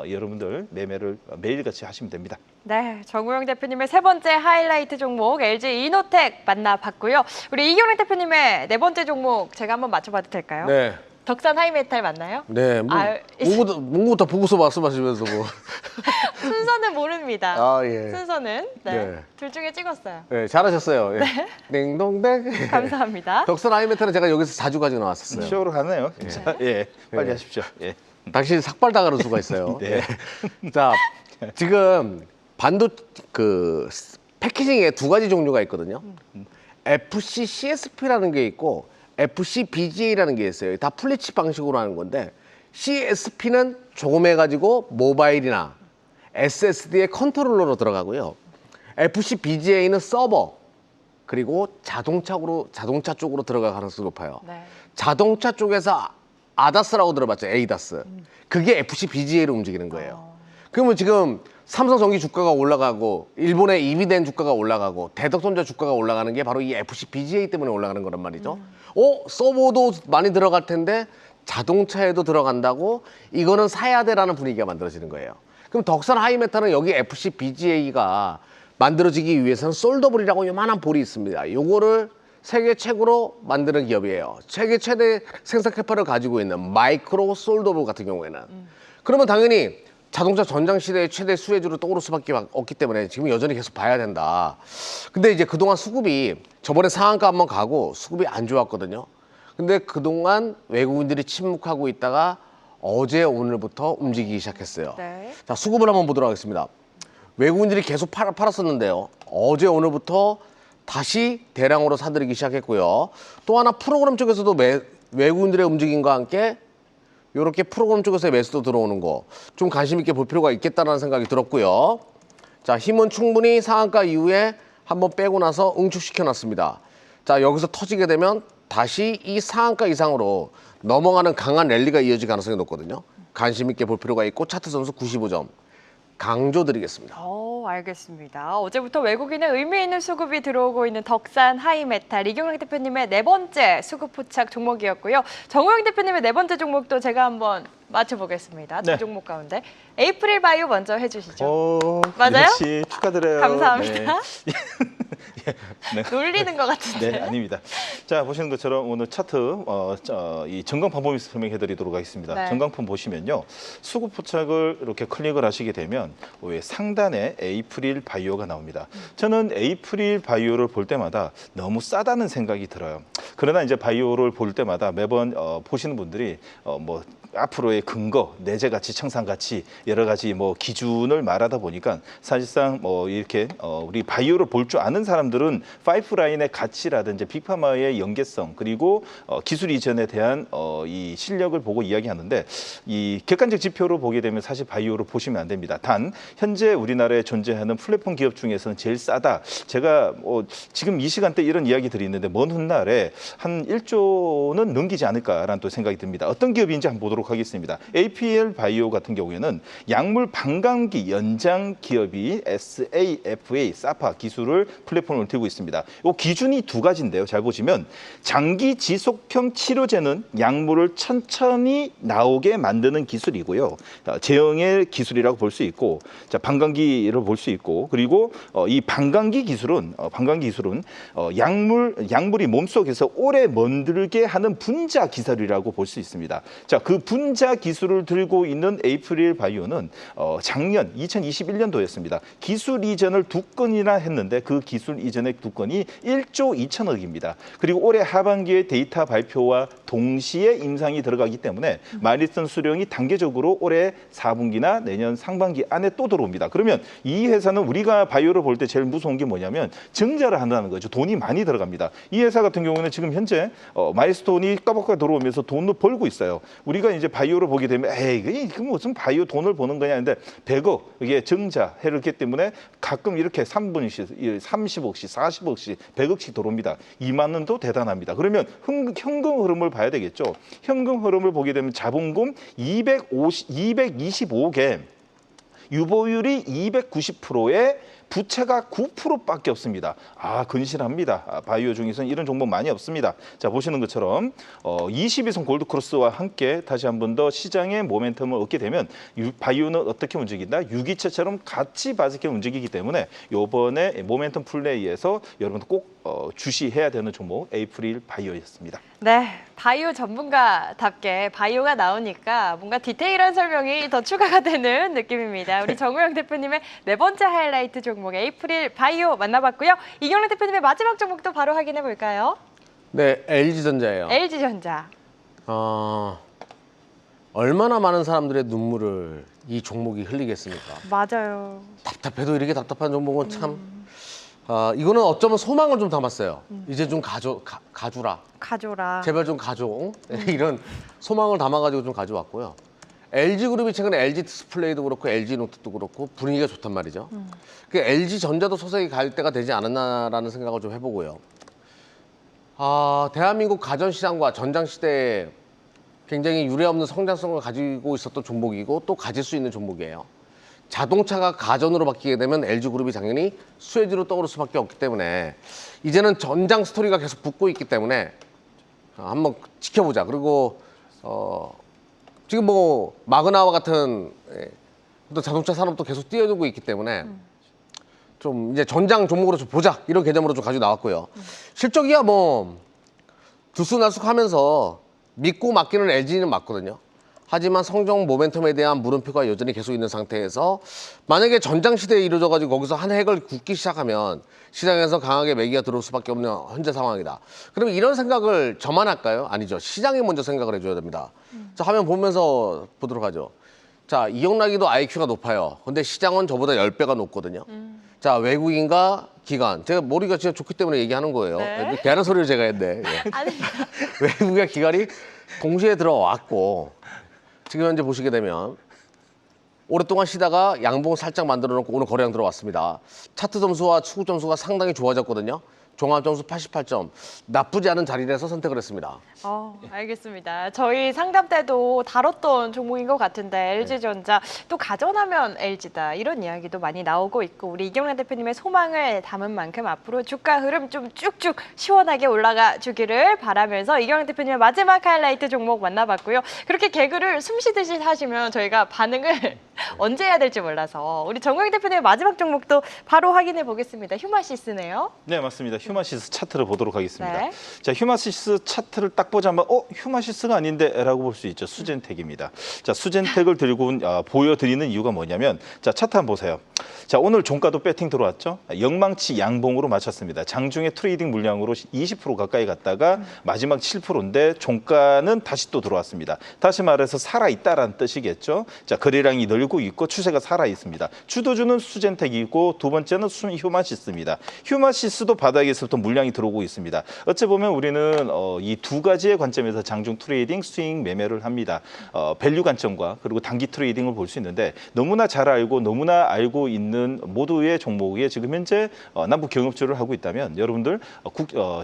여러분들 매매를 매일같이 하시면 됩니다. 네, 정우영 대표님의 세 번째 하이라이트 종목 LG 이노텍 만나봤고요. 우리 이경래 대표님의 네 번째 종목 제가 한번 맞춰봐도 될까요? 네. 덕산 하이메탈 맞나요? 네, 뭐부터 보고서 말씀하시면서 뭐. 순서는 모릅니다. 예. 순서는 네. 둘 중에 찍었어요. 네, 잘하셨어요. 예. 땡동댕. 감사합니다. 덕선 아이메탈은 제가 여기서 자주 가지고 나왔었어요. 쇼로 가네요. 진짜. 예, 빨리 네. 하십시오. 예. 당신이 삭발당하는 수가 있어요. 네. 자, 지금 패키징에 두 가지 종류가 있거든요. FC CSP라는 게 있고 FC BGA라는 게 있어요. 다 플리치 방식으로 하는 건데 CSP는 조금 해가지고 모바일이나 SSD의 컨트롤러로 들어가고요. FC BGA는 서버 그리고 자동차 쪽으로 들어갈 가능성이 높아요. 네. 자동차 쪽에서 아다스라고 들어봤죠. 에이다스. 그게 FC BGA로 움직이는 거예요. 그러면 지금 삼성전기 주가가 올라가고 일본의 이비덴 주가가 올라가고 대덕손자 주가가 올라가는 게 바로 이 FC BGA 때문에 올라가는 거란 말이죠. 서버도 많이 들어갈 텐데 자동차에도 들어간다고 이거는 사야 돼라는 분위기가 만들어지는 거예요. 그럼 덕산 하이메탈은 여기 FC BGA가 만들어지기 위해서는 솔더블이라고 요만한 볼이 있습니다. 요거를 세계 최고로 만드는 기업이에요. 세계 최대 생산 캐파를 가지고 있는 마이크로 솔더블 같은 경우에는. 그러면 당연히 자동차 전장 시대의 최대 수혜주로 떠오를 수밖에 없기 때문에 지금 여전히 계속 봐야 된다. 근데 이제 그동안 수급이 저번에 상한가 한번 가고 수급이 안 좋았거든요. 근데 그동안 외국인들이 침묵하고 있다가 어제 오늘부터 움직이기 시작했어요. 네. 자, 수급을 한번 보도록 하겠습니다. 외국인들이 계속 팔았었는데요. 어제 오늘부터 다시 대량으로 사들이기 시작했고요. 또 하나 프로그램 쪽에서도 외국인들의 움직임과 함께 이렇게 프로그램 쪽에서의 매수도 들어오는 거 좀 관심 있게 볼 필요가 있겠다는 생각이 들었고요. 자, 힘은 충분히 상한가 이후에 한번 빼고 나서 응축시켜 놨습니다. 자, 여기서 터지게 되면 다시 이 상한가 이상으로 넘어가는 강한 랠리가 이어질 가능성이 높거든요. 관심 있게 볼 필요가 있고 차트 점수 95점 강조드리겠습니다. 알겠습니다. 어제부터 외국인의 의미 있는 수급이 들어오고 있는 덕산 하이메탈 이경영 대표님의 네 번째 수급 포착 종목이었고요. 정우영 대표님의 네 번째 종목도 제가 한번 맞춰보겠습니다. 두 네. 종목 가운데 에이프릴 바이오 먼저 해주시죠. 맞아요? 역시 축하드려요. 감사합니다. 네. 놀리는 것 같은데. 네, 아닙니다. 자, 보시는 것처럼 오늘 차트 이 전광판 보면서 설명해드리도록 하겠습니다. 네. 전광판 보시면요, 수급 포착을 이렇게 클릭을 하시게 되면 상단에 에이프릴 바이오가 나옵니다. 저는 에이프릴 바이오를 볼 때마다 너무 싸다는 생각이 들어요. 그러나 이제 바이오를 볼 때마다 매번 보시는 분들이 뭐 앞으로의 근거, 내재 가치, 청산 가치 여러 가지 뭐 기준을 말하다 보니까 사실상 뭐 이렇게 우리 바이오를 볼 줄 아는 사람들은 파이프라인의 가치라든지 빅파마의 연계성 그리고 기술 이전에 대한 이 실력을 보고 이야기하는데 이 객관적 지표로 보게 되면 사실 바이오를 보시면 안 됩니다. 단 현재 우리나라에 존재하는 플랫폼 기업 중에서는 제일 싸다. 제가 지금 이 시간대 이런 이야기들이 있는데 먼 훗날에 한 1조는 넘기지 않을까라는 또 생각이 듭니다. 어떤 기업인지 한번 보도록 하겠습니다. APL 바이오 같은 경우에는 약물 방광기 연장 기업이 SAFA 사파 기술을 플랫폼을 말씀을 드리고 있습니다. 이 기준이 두 가지인데요. 잘 보시면 장기 지속형 치료제는 약물을 천천히 나오게 만드는 기술이고요. 제형의 기술이라고 볼 수 있고, 자, 방광기를 볼 수 있고, 그리고 이 방광기 기술은 약물이 몸속에서 오래 머들게 하는 분자 기술이라고 볼 수 있습니다. 자, 그 분자 기술을 들고 있는 에이프릴 바이오는 작년 2021년도였습니다. 기술 이전을 2건이나 했는데 그 기술 이전의 2건이 1조 2천억입니다. 그리고 올해 하반기에 데이터 발표와 동시에 임상이 들어가기 때문에 마리슨 수령이 단계적으로 올해 4분기나 내년 상반기 안에 또 들어옵니다. 그러면 이 회사는 우리가 바이오를 볼 때 제일 무서운 게 뭐냐면 증자를 한다는 거죠. 돈이 많이 들어갑니다. 이 회사 같은 경우는 지금 현재 마일스톤이 까박까박 들어오면서 돈을 벌고 있어요. 우리가 이제 바이오를 보게 되면 에이, 그 무슨 바이오 돈을 버는 거냐 하는데 100억 이게 증자해를 했기 때문에 가끔 이렇게 3분씩 30억씩 40억씩 100억씩 들어옵니다. 2만 원도 대단합니다. 그러면 현금 흐름을 봐야 되겠죠. 현금 흐름을 보게 되면 자본금 225개, 유보율이 290%에 부채가 9%밖에 없습니다. 근실합니다. 바이오 중에서는 이런 종목 많이 없습니다. 자, 보시는 것처럼 22선 골드크로스와 함께 다시 한 번 더 시장의 모멘텀을 얻게 되면 바이오는 어떻게 움직인다? 유기체처럼 같이 바스켓 움직이기 때문에 이번에 모멘텀 플레이에서 여러분들 꼭 주시해야 되는 종목 에이프릴 바이오였습니다. 네, 바이오 전문가답게 바이오가 나오니까 뭔가 디테일한 설명이 더 추가가 되는 느낌입니다. 우리 정우영 대표님의 네 번째 하이라이트 종목 에이프릴 바이오 만나봤고요. 이경래 대표님의 마지막 종목도 바로 확인해 볼까요? 네, LG전자예요. LG전자. 얼마나 많은 사람들의 눈물을 이 종목이 흘리겠습니까? 맞아요. 답답해도 이렇게 답답한 종목은 참 이거는 어쩌면 소망을 좀 담았어요. 이제 좀 가주라. 가져라. 제발 좀 가져. 이런 소망을 담아가지고 좀 가져왔고요. LG그룹이 최근에 LG 디스플레이도 그렇고 LG노트도 그렇고 분위기가 좋단 말이죠. 그 LG전자도 서서히 갈 때가 되지 않았나라는 생각을 좀 해보고요. 대한민국 가전시장과 전장시대에 굉장히 유례없는 성장성을 가지고 있었던 종목이고 또 가질 수 있는 종목이에요. 자동차가 가전으로 바뀌게 되면 LG그룹이 당연히 수혜지로 떠오를 수밖에 없기 때문에 이제는 전장 스토리가 계속 붙고 있기 때문에 한번 지켜보자. 그리고 지금 뭐 마그나와 같은 또 자동차 산업도 계속 뛰어들고 있기 때문에 좀 이제 전장 종목으로 좀 보자 이런 개념으로 좀 가지고 나왔고요. 실적이야 뭐 들쑥날쑥하면서 믿고 맡기는 LG는 맞거든요. 하지만 성장 모멘텀에 대한 물음표가 여전히 계속 있는 상태에서 만약에 전장 시대에 이루어져가지고 거기서 한 획을 긋기 시작하면 시장에서 강하게 매기가 들어올 수밖에 없는 현재 상황이다. 그럼 이런 생각을 저만 할까요? 아니죠. 시장이 먼저 생각을 해줘야 됩니다. 자, 화면 보면서 보도록 하죠. 자, 이영락이도 IQ가 높아요. 근데 시장은 저보다 10배가 높거든요. 자, 외국인과 기관. 제가 머리가 진짜 좋기 때문에 얘기하는 거예요. 네. 대단한 소리를 제가 했네. 예. 외국의 기관이 동시에 들어왔고 지금 현재 보시게 되면 오랫동안 쉬다가 양봉 살짝 만들어 놓고 오늘 거래량 들어왔습니다. 차트 점수와 추구 점수가 상당히 좋아졌거든요. 종합 점수 88점. 나쁘지 않은 자리에서 선택을 했습니다. 알겠습니다. 저희 상담 때도 다뤘던 종목인 것 같은데 LG전자 또 가전하면 LG다 이런 이야기도 많이 나오고 있고 우리 이경래 대표님의 소망을 담은 만큼 앞으로 주가 흐름 좀 쭉쭉 시원하게 올라가 주기를 바라면서 이경래 대표님의 마지막 하이라이트 종목 만나봤고요. 그렇게 개그를 숨쉬듯이 하시면 저희가 반응을 언제 해야 될지 몰라서 우리 정우영 대표님의 마지막 종목도 바로 확인해 보겠습니다. 휴마시스네요. 네, 맞습니다. 휴마시스 차트를 보도록 하겠습니다. 네. 자, 휴마시스 차트를 딱 보자마자 휴마시스가 아닌데라고 볼 수 있죠. 수젠텍입니다. 자, 수젠텍을 들고 보여드리는 이유가 뭐냐면 자, 차트 한번 보세요. 자, 오늘 종가도 배팅 들어왔죠. 영망치 양봉으로 마쳤습니다. 장중에 트레이딩 물량으로 20% 가까이 갔다가 마지막 7%인데 종가는 다시 또 들어왔습니다. 다시 말해서 살아있다라는 뜻이겠죠. 자, 거래량이 늘고 있고 추세가 살아있습니다. 주도주는 수젠텍이고 두 번째는 휴마시스입니다. 휴마시스도 바닥에서부터 물량이 들어오고 있습니다. 어찌 보면 우리는 이 두 가지의 관점에서 장중 트레이딩, 스윙 매매를 합니다. 밸류 관점과 그리고 단기 트레이딩을 볼 수 있는데 너무나 잘 알고 너무나 알고 있는 모두의 종목에 지금 현재 남북 경협조를 하고 있다면 여러분들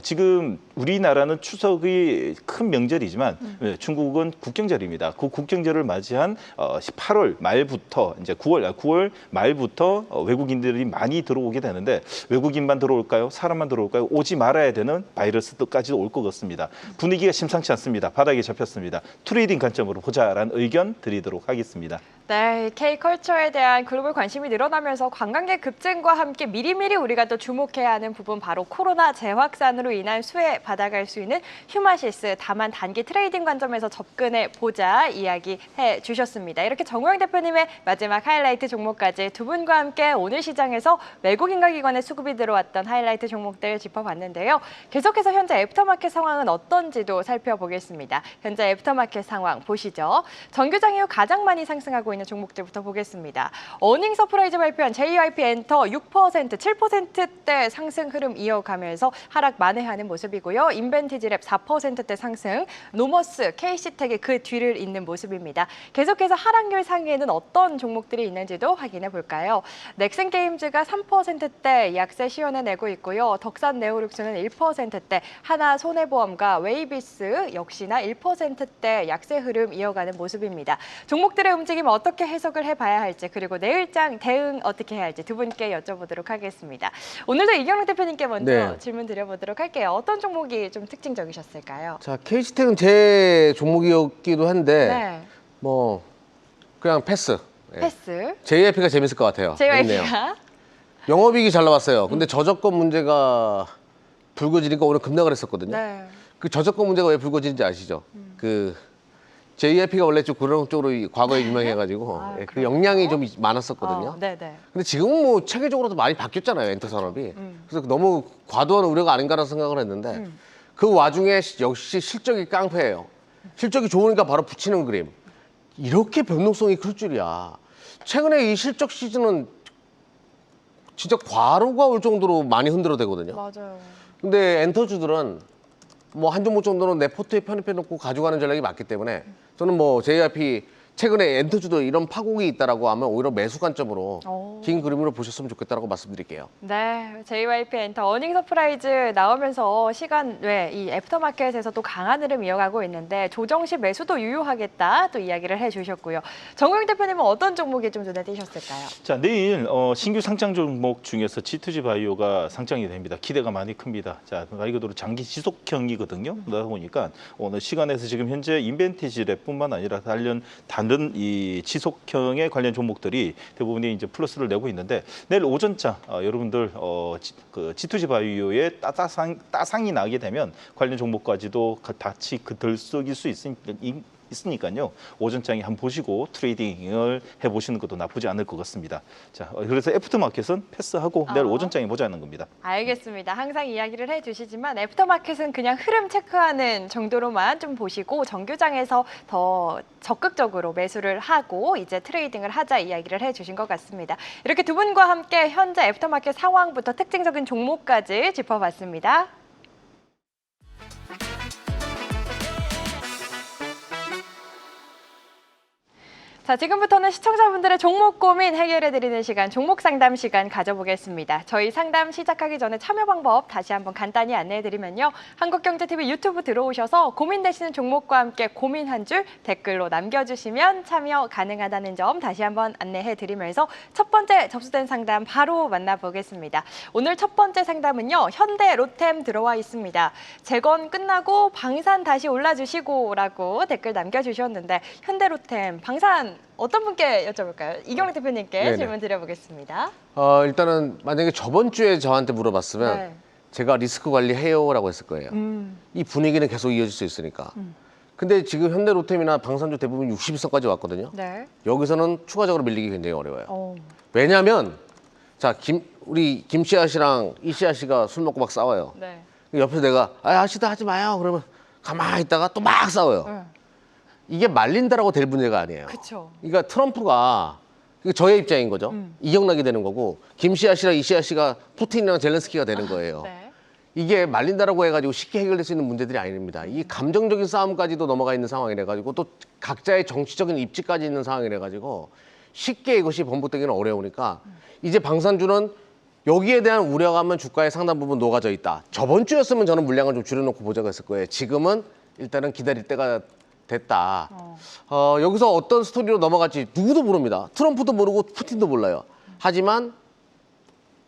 지금 우리나라는 추석이 큰 명절이지만 네, 중국은 국경절입니다. 그 국경절을 맞이한 8월 말부터 이제 9월 말부터 외국인들이 많이 들어오게 되는데 외국인만 들어올까요? 사람만 들어올까요? 오지 말아야 되는 바이러스까지도 올 것 같습니다. 분위기가 심상치 않습니다. 바닥에 잡혔습니다. 트레이딩 관점으로 보자라는 의견 드리도록 하겠습니다. 네, K컬처에 대한 글로벌 관심이 늘어나면서 관광객 급증과 함께 미리미리 우리가 또 주목해야 하는 부분 바로 코로나 재확산으로 인한 수혜 받아갈 수 있는 휴마시스 다만 단기 트레이딩 관점에서 접근해 보자 이야기해 주셨습니다. 이렇게 정우영 대표님의 마지막 하이라이트 종목까지 두 분과 함께 오늘 시장에서 외국인과 기관의 수급이 들어왔던 하이라이트 종목들 짚어봤는데요. 계속해서 현재 애프터마켓 상황은 어떤지도 살펴보겠습니다. 현재 애프터마켓 상황 보시죠. 정규장 이후 가장 많이 상승하고 있는 종목들부터 보겠습니다. 어닝 서프라이즈 발표한 JYP 엔터 6%, 7%대 상승 흐름 이어가면서 하락 만회하는 모습이고요. 인벤티지랩 4%대 상승, 노머스, KC텍이 그 뒤를 잇는 모습입니다. 계속해서 하락률 상위에는 어떤 종목들이 있는지도 확인해 볼까요? 넥센게임즈가 3%대 약세 시연해내고 있고요. 덕산 네오룩스는 1%대, 하나손해보험과 웨이비스 역시나 1%대 약세 흐름 이어가는 모습입니다. 종목들의 움직임 어떻게 해석을 해봐야 할지 그리고 내일장 대응 어떻게 해야 할지 두 분께 여쭤보도록 하겠습니다. 오늘도 이경록 대표님께 먼저 네. 질문 드려보도록 할게요. 어떤 종목이 좀 특징적이셨을까요? 자, KC텍은 제 종목이었기도 한데 네, 뭐 그냥 패스. 예. 패스. JYP가 재밌을 것 같아요. 재밌네요. JYP가 영업이익이 잘 나왔어요. 근데 저작권 문제가 불거지니까 오늘 급락을 했었거든요. 네. 그 저작권 문제가 왜 불거지는지 아시죠? 그 JYP가 원래 좀 그런 쪽으로 과거에 유명해가지고 아, 예, 그 역량이 좀 많았었거든요. 네네. 근데 지금은 뭐 체계적으로도 많이 바뀌었잖아요, 엔터 산업이. 그래서 너무 과도한 우려가 아닌가라는 생각을 했는데 그 와중에 역시 실적이 깡패예요. 실적이 좋으니까 바로 붙이는 그림. 이렇게 변동성이 클 줄이야. 최근에 이 실적 시즌은 진짜 과로가 올 정도로 많이 흔들어대거든요. 맞아요. 근데 엔터주들은 뭐 한 종목 정도는 내 포트에 편입해 놓고 가져가는 전략이 맞기 때문에 저는 뭐 JYP 최근에 엔터주도 이런 파국이 있다라고 하면 오히려 매수 관점으로 오. 긴 그림으로 보셨으면 좋겠다라고 말씀드릴게요. 네, JYP 엔터 어닝 서프라이즈 나오면서 시간 외 이 애프터마켓에서 또 강한 흐름 이어가고 있는데 조정 시 매수도 유효하겠다 또 이야기를 해주셨고요. 정우영 대표님은 어떤 종목이 좀 눈에 띄셨을까요? 자, 내일 신규 상장 종목 중에서 G2G 바이오가 상장이 됩니다. 기대가 많이 큽니다. 자, 말 그대로 장기 지속형이거든요. 그러다 보니까 오늘 시간에서 지금 현재 인벤티지랩뿐만 아니라 다른 이 지속형의 관련 종목들이 대부분이 이제 플러스를 내고 있는데 내일 오전장 여러분들 그 G2G 바이오의 따상이 나게 되면 관련 종목까지도 같이 들썩일 수 있으니까요. 오전장에 한번 보시고 트레이딩을 해보시는 것도 나쁘지 않을 것 같습니다. 자, 그래서 애프터마켓은 패스하고 내일 오전장에 보자는 겁니다. 알겠습니다. 항상 이야기를 해주시지만 애프터마켓은 그냥 흐름 체크하는 정도로만 좀 보시고 정규장에서 더 적극적으로 매수를 하고 이제 트레이딩을 하자 이야기를 해주신 것 같습니다. 이렇게 두 분과 함께 현재 애프터마켓 상황부터 특징적인 종목까지 짚어봤습니다. 자, 지금부터는 시청자분들의 종목 고민 해결해드리는 시간, 종목 상담 시간 가져보겠습니다. 저희 상담 시작하기 전에 참여 방법 다시 한번 간단히 안내해드리면요. 한국경제TV 유튜브 들어오셔서 고민되시는 종목과 함께 고민 한 줄 댓글로 남겨주시면 참여 가능하다는 점 다시 한번 안내해드리면서 첫 번째 접수된 상담 바로 만나보겠습니다. 오늘 첫 번째 상담은요. 현대 로템 들어와 있습니다. 재건 끝나고 방산 다시 올라주시고 라고 댓글 남겨주셨는데 현대 로템 방산 어떤 분께 여쭤볼까요? 이경록 대표님께 네네. 질문 드려보겠습니다. 일단은 만약에 저번 주에 저한테 물어봤으면 네. 제가 리스크 관리해요라고 했을 거예요. 이 분위기는 계속 이어질 수 있으니까. 근데 지금 현대로템이나 방산주 대부분 60일선까지 왔거든요. 네. 여기서는 추가적으로 밀리기 굉장히 어려워요. 오. 왜냐하면 자 우리 김씨아 씨랑 이씨아 씨가 술 먹고 막 싸워요. 네. 옆에서 내가 아시다 하지 마요. 그러면 가만히 있다가 또 막 싸워요. 네. 이게 말린다라고 될 문제가 아니에요. 그쵸. 그러니까 트럼프가 이게 저의 입장인 거죠. 이경락이 되는 거고 김씨아 씨랑 이씨아 씨가 푸틴이랑 젤렌스키가 되는 거예요. 네. 이게 말린다라고 해가지고 쉽게 해결될 수 있는 문제들이 아닙니다. 이 감정적인 싸움까지도 넘어가 있는 상황이래 가지고 또 각자의 정치적인 입지까지 있는 상황이래 가지고 쉽게 이것이 번복되기는 어려우니까 이제 방산주는 여기에 대한 우려감은 주가의 상당 부분 녹아져 있다. 저번 주였으면 저는 물량을 좀 줄여놓고 보자고 했을 거예요. 지금은 일단은 기다릴 때가 됐다. 여기서 어떤 스토리로 넘어갈지 누구도 모릅니다. 트럼프도 모르고 푸틴도 몰라요. 하지만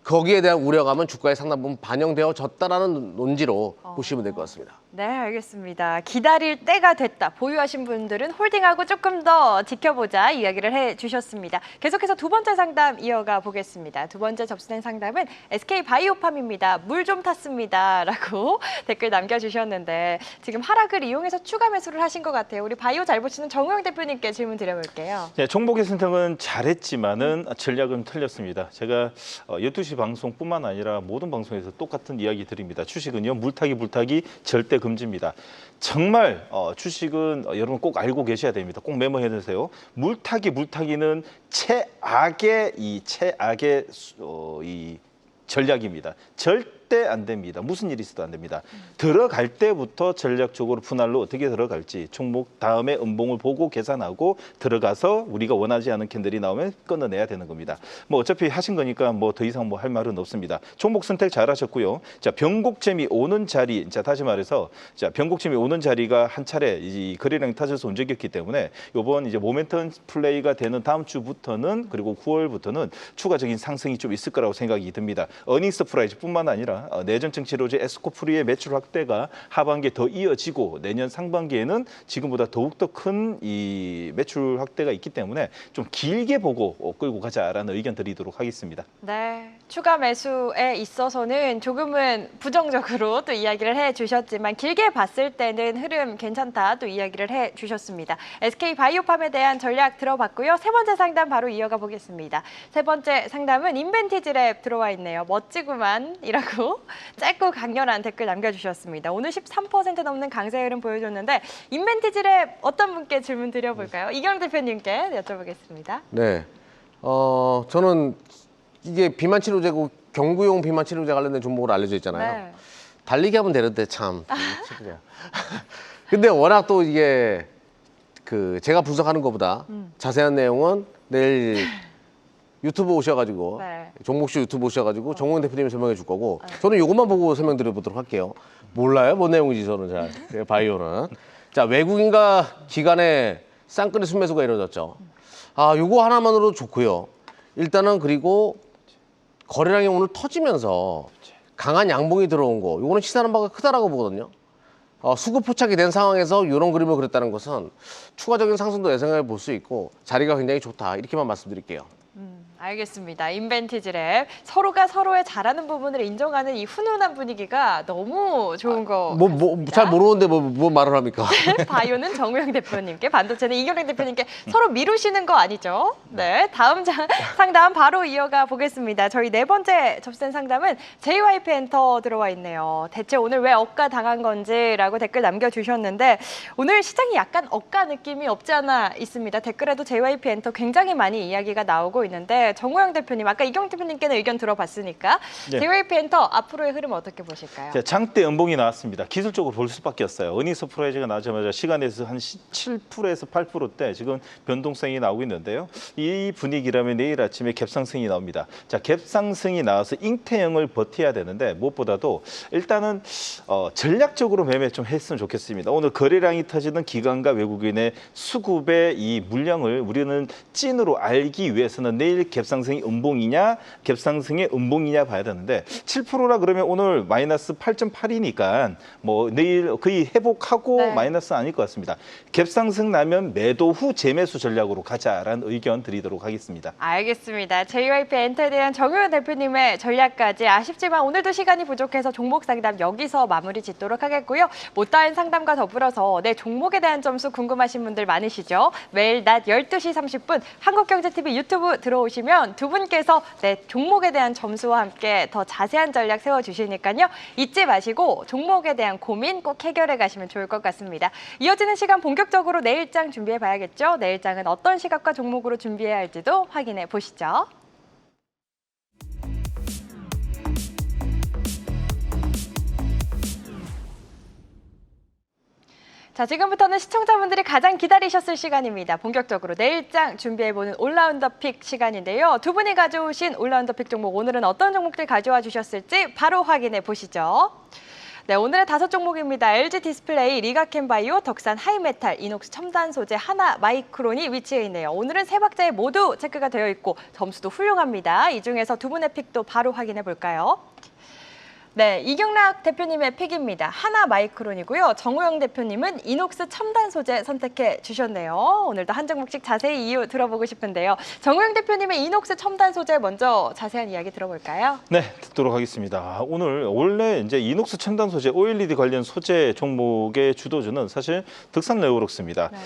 거기에 대한 우려감은 주가에 상당 부분 반영되어졌다라는 논지로 보시면 될 것 같습니다. 네, 알겠습니다. 기다릴 때가 됐다. 보유하신 분들은 홀딩하고 조금 더 지켜보자 이야기를 해주셨습니다. 계속해서 두 번째 상담 이어가 보겠습니다. 두 번째 접수된 상담은 SK바이오팜입니다. 물 좀 탔습니다. 라고 댓글 남겨주셨는데 지금 하락을 이용해서 추가 매수를 하신 것 같아요. 우리 바이오 잘 보시는 정우영 대표님께 질문 드려볼게요. 네, 종목의 선택은 잘했지만은 전략은 틀렸습니다. 제가 12시 방송뿐만 아니라 모든 방송에서 똑같은 이야기 드립니다. 주식은요, 물타기 절대 금지입니다. 정말 주식은 여러분 꼭 알고 계셔야 됩니다. 꼭 메모해 두세요. 물타기는 최악의 이 전략입니다. 절대 안 됩니다. 무슨 일이 있어도 안 됩니다. 들어갈 때부터 전략적으로 분할로 어떻게 들어갈지 종목 다음에 음봉을 보고 계산하고 들어가서 우리가 원하지 않은 캔들이 나오면 끊어내야 되는 겁니다. 뭐 어차피 하신 거니까 뭐 더 이상 뭐 할 말은 없습니다. 종목 선택 잘하셨고요. 자, 변곡점이 오는 자리, 자 다시 말해서 자 변곡점이 오는 자리가 한 차례 이 거래량이 터져서 온 적이 있기 때문에 이번 이제 모멘텀 플레이가 되는 다음 주부터는 그리고 9월부터는 추가적인 상승이 좀 있을 거라고 생각이 듭니다. 어닝 서프라이즈뿐만 아니라 내전증 치료제 에스코프리의 매출 확대가 하반기에 더 이어지고 내년 상반기에는 지금보다 더욱더 큰 이 매출 확대가 있기 때문에 좀 길게 보고 끌고 가자라는 의견 드리도록 하겠습니다. 네, 추가 매수에 있어서는 조금은 부정적으로 또 이야기를 해주셨지만 길게 봤을 때는 흐름 괜찮다 또 이야기를 해주셨습니다. SK바이오팜에 대한 전략 들어봤고요. 세 번째 상담 바로 이어가 보겠습니다. 세 번째 상담은 인벤티지랩 들어와 있네요. 멋지구만 이라고 짧고 강렬한 댓글 남겨주셨습니다. 오늘 13% 넘는 강세 흐름 보여줬는데 인벤티지랩 어떤 분께 질문 드려볼까요? 이경 대표님께 여쭤보겠습니다. 네. 저는 이게 비만 치료제고 경구용 비만 치료제 관련된 종목으로 알려져 있잖아요. 네. 달리기 하면 되는데 참. 근데 워낙 또 이게 제가 분석하는 것보다 자세한 내용은 내일 유튜브 오셔가지고 네. 종목쇼 유튜브 오셔가지고 정우영 대표님이 설명해 줄 거고 저는 이것만 보고 설명드려보도록 할게요. 몰라요? 뭔 내용인지 저는 잘. 바이오는. 자, 외국인과 기관의 쌍끌이 순매수가 이루어졌죠. 요거 하나만으로 좋고요. 일단은 그리고 거래량이 오늘 터지면서 강한 양봉이 들어온 거, 요거는 시사하는 바가 크다라고 보거든요. 수급 포착이 된 상황에서 이런 그림을 그렸다는 것은 추가적인 상승도 예상해 볼 수 있고 자리가 굉장히 좋다. 이렇게만 말씀드릴게요. 알겠습니다. 인벤티지랩 서로가 서로의 잘하는 부분을 인정하는 이 훈훈한 분위기가 너무 좋은 거 잘 모르는데 뭐 말을 합니까? 바이오는 정우영 대표님께, 반도체는 이경영 대표님께 서로 미루시는 거 아니죠? 네, 다음 상담 바로 이어가 보겠습니다. 저희 네 번째 접수된 상담은 JYP 엔터 들어와 있네요. 대체 오늘 왜 억가 당한 건지라고 댓글 남겨주셨는데 오늘 시장이 약간 억가 느낌이 없지 않아 있습니다. 댓글에도 JYP 엔터 굉장히 많이 이야기가 나오고 있는데 정우영 대표님, 아까 이경 대표님께는 의견 들어봤으니까 네. JYP 엔터 앞으로의 흐름 어떻게 보실까요? 자, 장대 음봉이 나왔습니다. 기술적으로 볼 수밖에 없어요. 어닝 서프라이즈가 나자마자 시간에서 한 7%에서 8%대 지금 변동성이 나오고 있는데요. 이 분위기라면 내일 아침에 갭상승이 나옵니다. 자, 갭상승이 나와서 잉태형을 버텨야 되는데 무엇보다도 일단은 전략적으로 매매 좀 했으면 좋겠습니다. 오늘 거래량이 터지는 기관과 외국인의 수급의 이 물량을 우리는 찐으로 알기 위해서는 내일 갭상승이 음봉이냐, 갭상승의 음봉이냐 봐야 되는데 7%라 그러면 오늘 마이너스 8.8이니까 뭐 내일 거의 회복하고 네. 마이너스 아닐 것 같습니다. 갭상승 나면 매도 후 재매수 전략으로 가자라는 의견 드리도록 하겠습니다. 알겠습니다. JYP 엔터에 대한 정우영 대표님의 전략까지 아쉽지만 오늘도 시간이 부족해서 종목 상담 여기서 마무리 짓도록 하겠고요. 못다한 상담과 더불어서 내 종목에 대한 점수 궁금하신 분들 많으시죠? 매일 낮 12시 30분 한국경제TV 유튜브 들어오시면 두 분께서 내 종목에 대한 점수와 함께 더 자세한 전략 세워주시니까요. 잊지 마시고 종목에 대한 고민 꼭 해결해 가시면 좋을 것 같습니다. 이어지는 시간 본격적으로 내일장 준비해 봐야겠죠? 내일장은 어떤 시각과 종목으로 준비해야 할지도 확인해 보시죠. 자, 지금부터는 시청자분들이 가장 기다리셨을 시간입니다. 본격적으로 내일장 준비해보는 올라운더 픽 시간인데요. 두 분이 가져오신 올라운더 픽 종목, 오늘은 어떤 종목들 가져와 주셨을지 바로 확인해 보시죠. 네, 오늘의 5종목입니다. LG 디스플레이, 리가캠바이오, 덕산 하이메탈, 이녹스 첨단 소재, 하나 마이크론이 위치해 있네요. 오늘은 세 박자에 모두 체크가 되어 있고 점수도 훌륭합니다. 이 중에서 두 분의 픽도 바로 확인해 볼까요? 네, 이경락 대표님의 픽입니다. 하나 마이크론이고요. 정우영 대표님은 이녹스 첨단 소재 선택해 주셨네요. 오늘도 한 종목씩 자세히 이유 들어보고 싶은데요. 정우영 대표님의 이녹스 첨단 소재 먼저 자세한 이야기 들어볼까요? 네, 듣도록 하겠습니다. 오늘 원래 이제 이녹스 첨단 소재, OLED 관련 소재 종목의 주도주는 사실 득산 네오록스입니다. 네.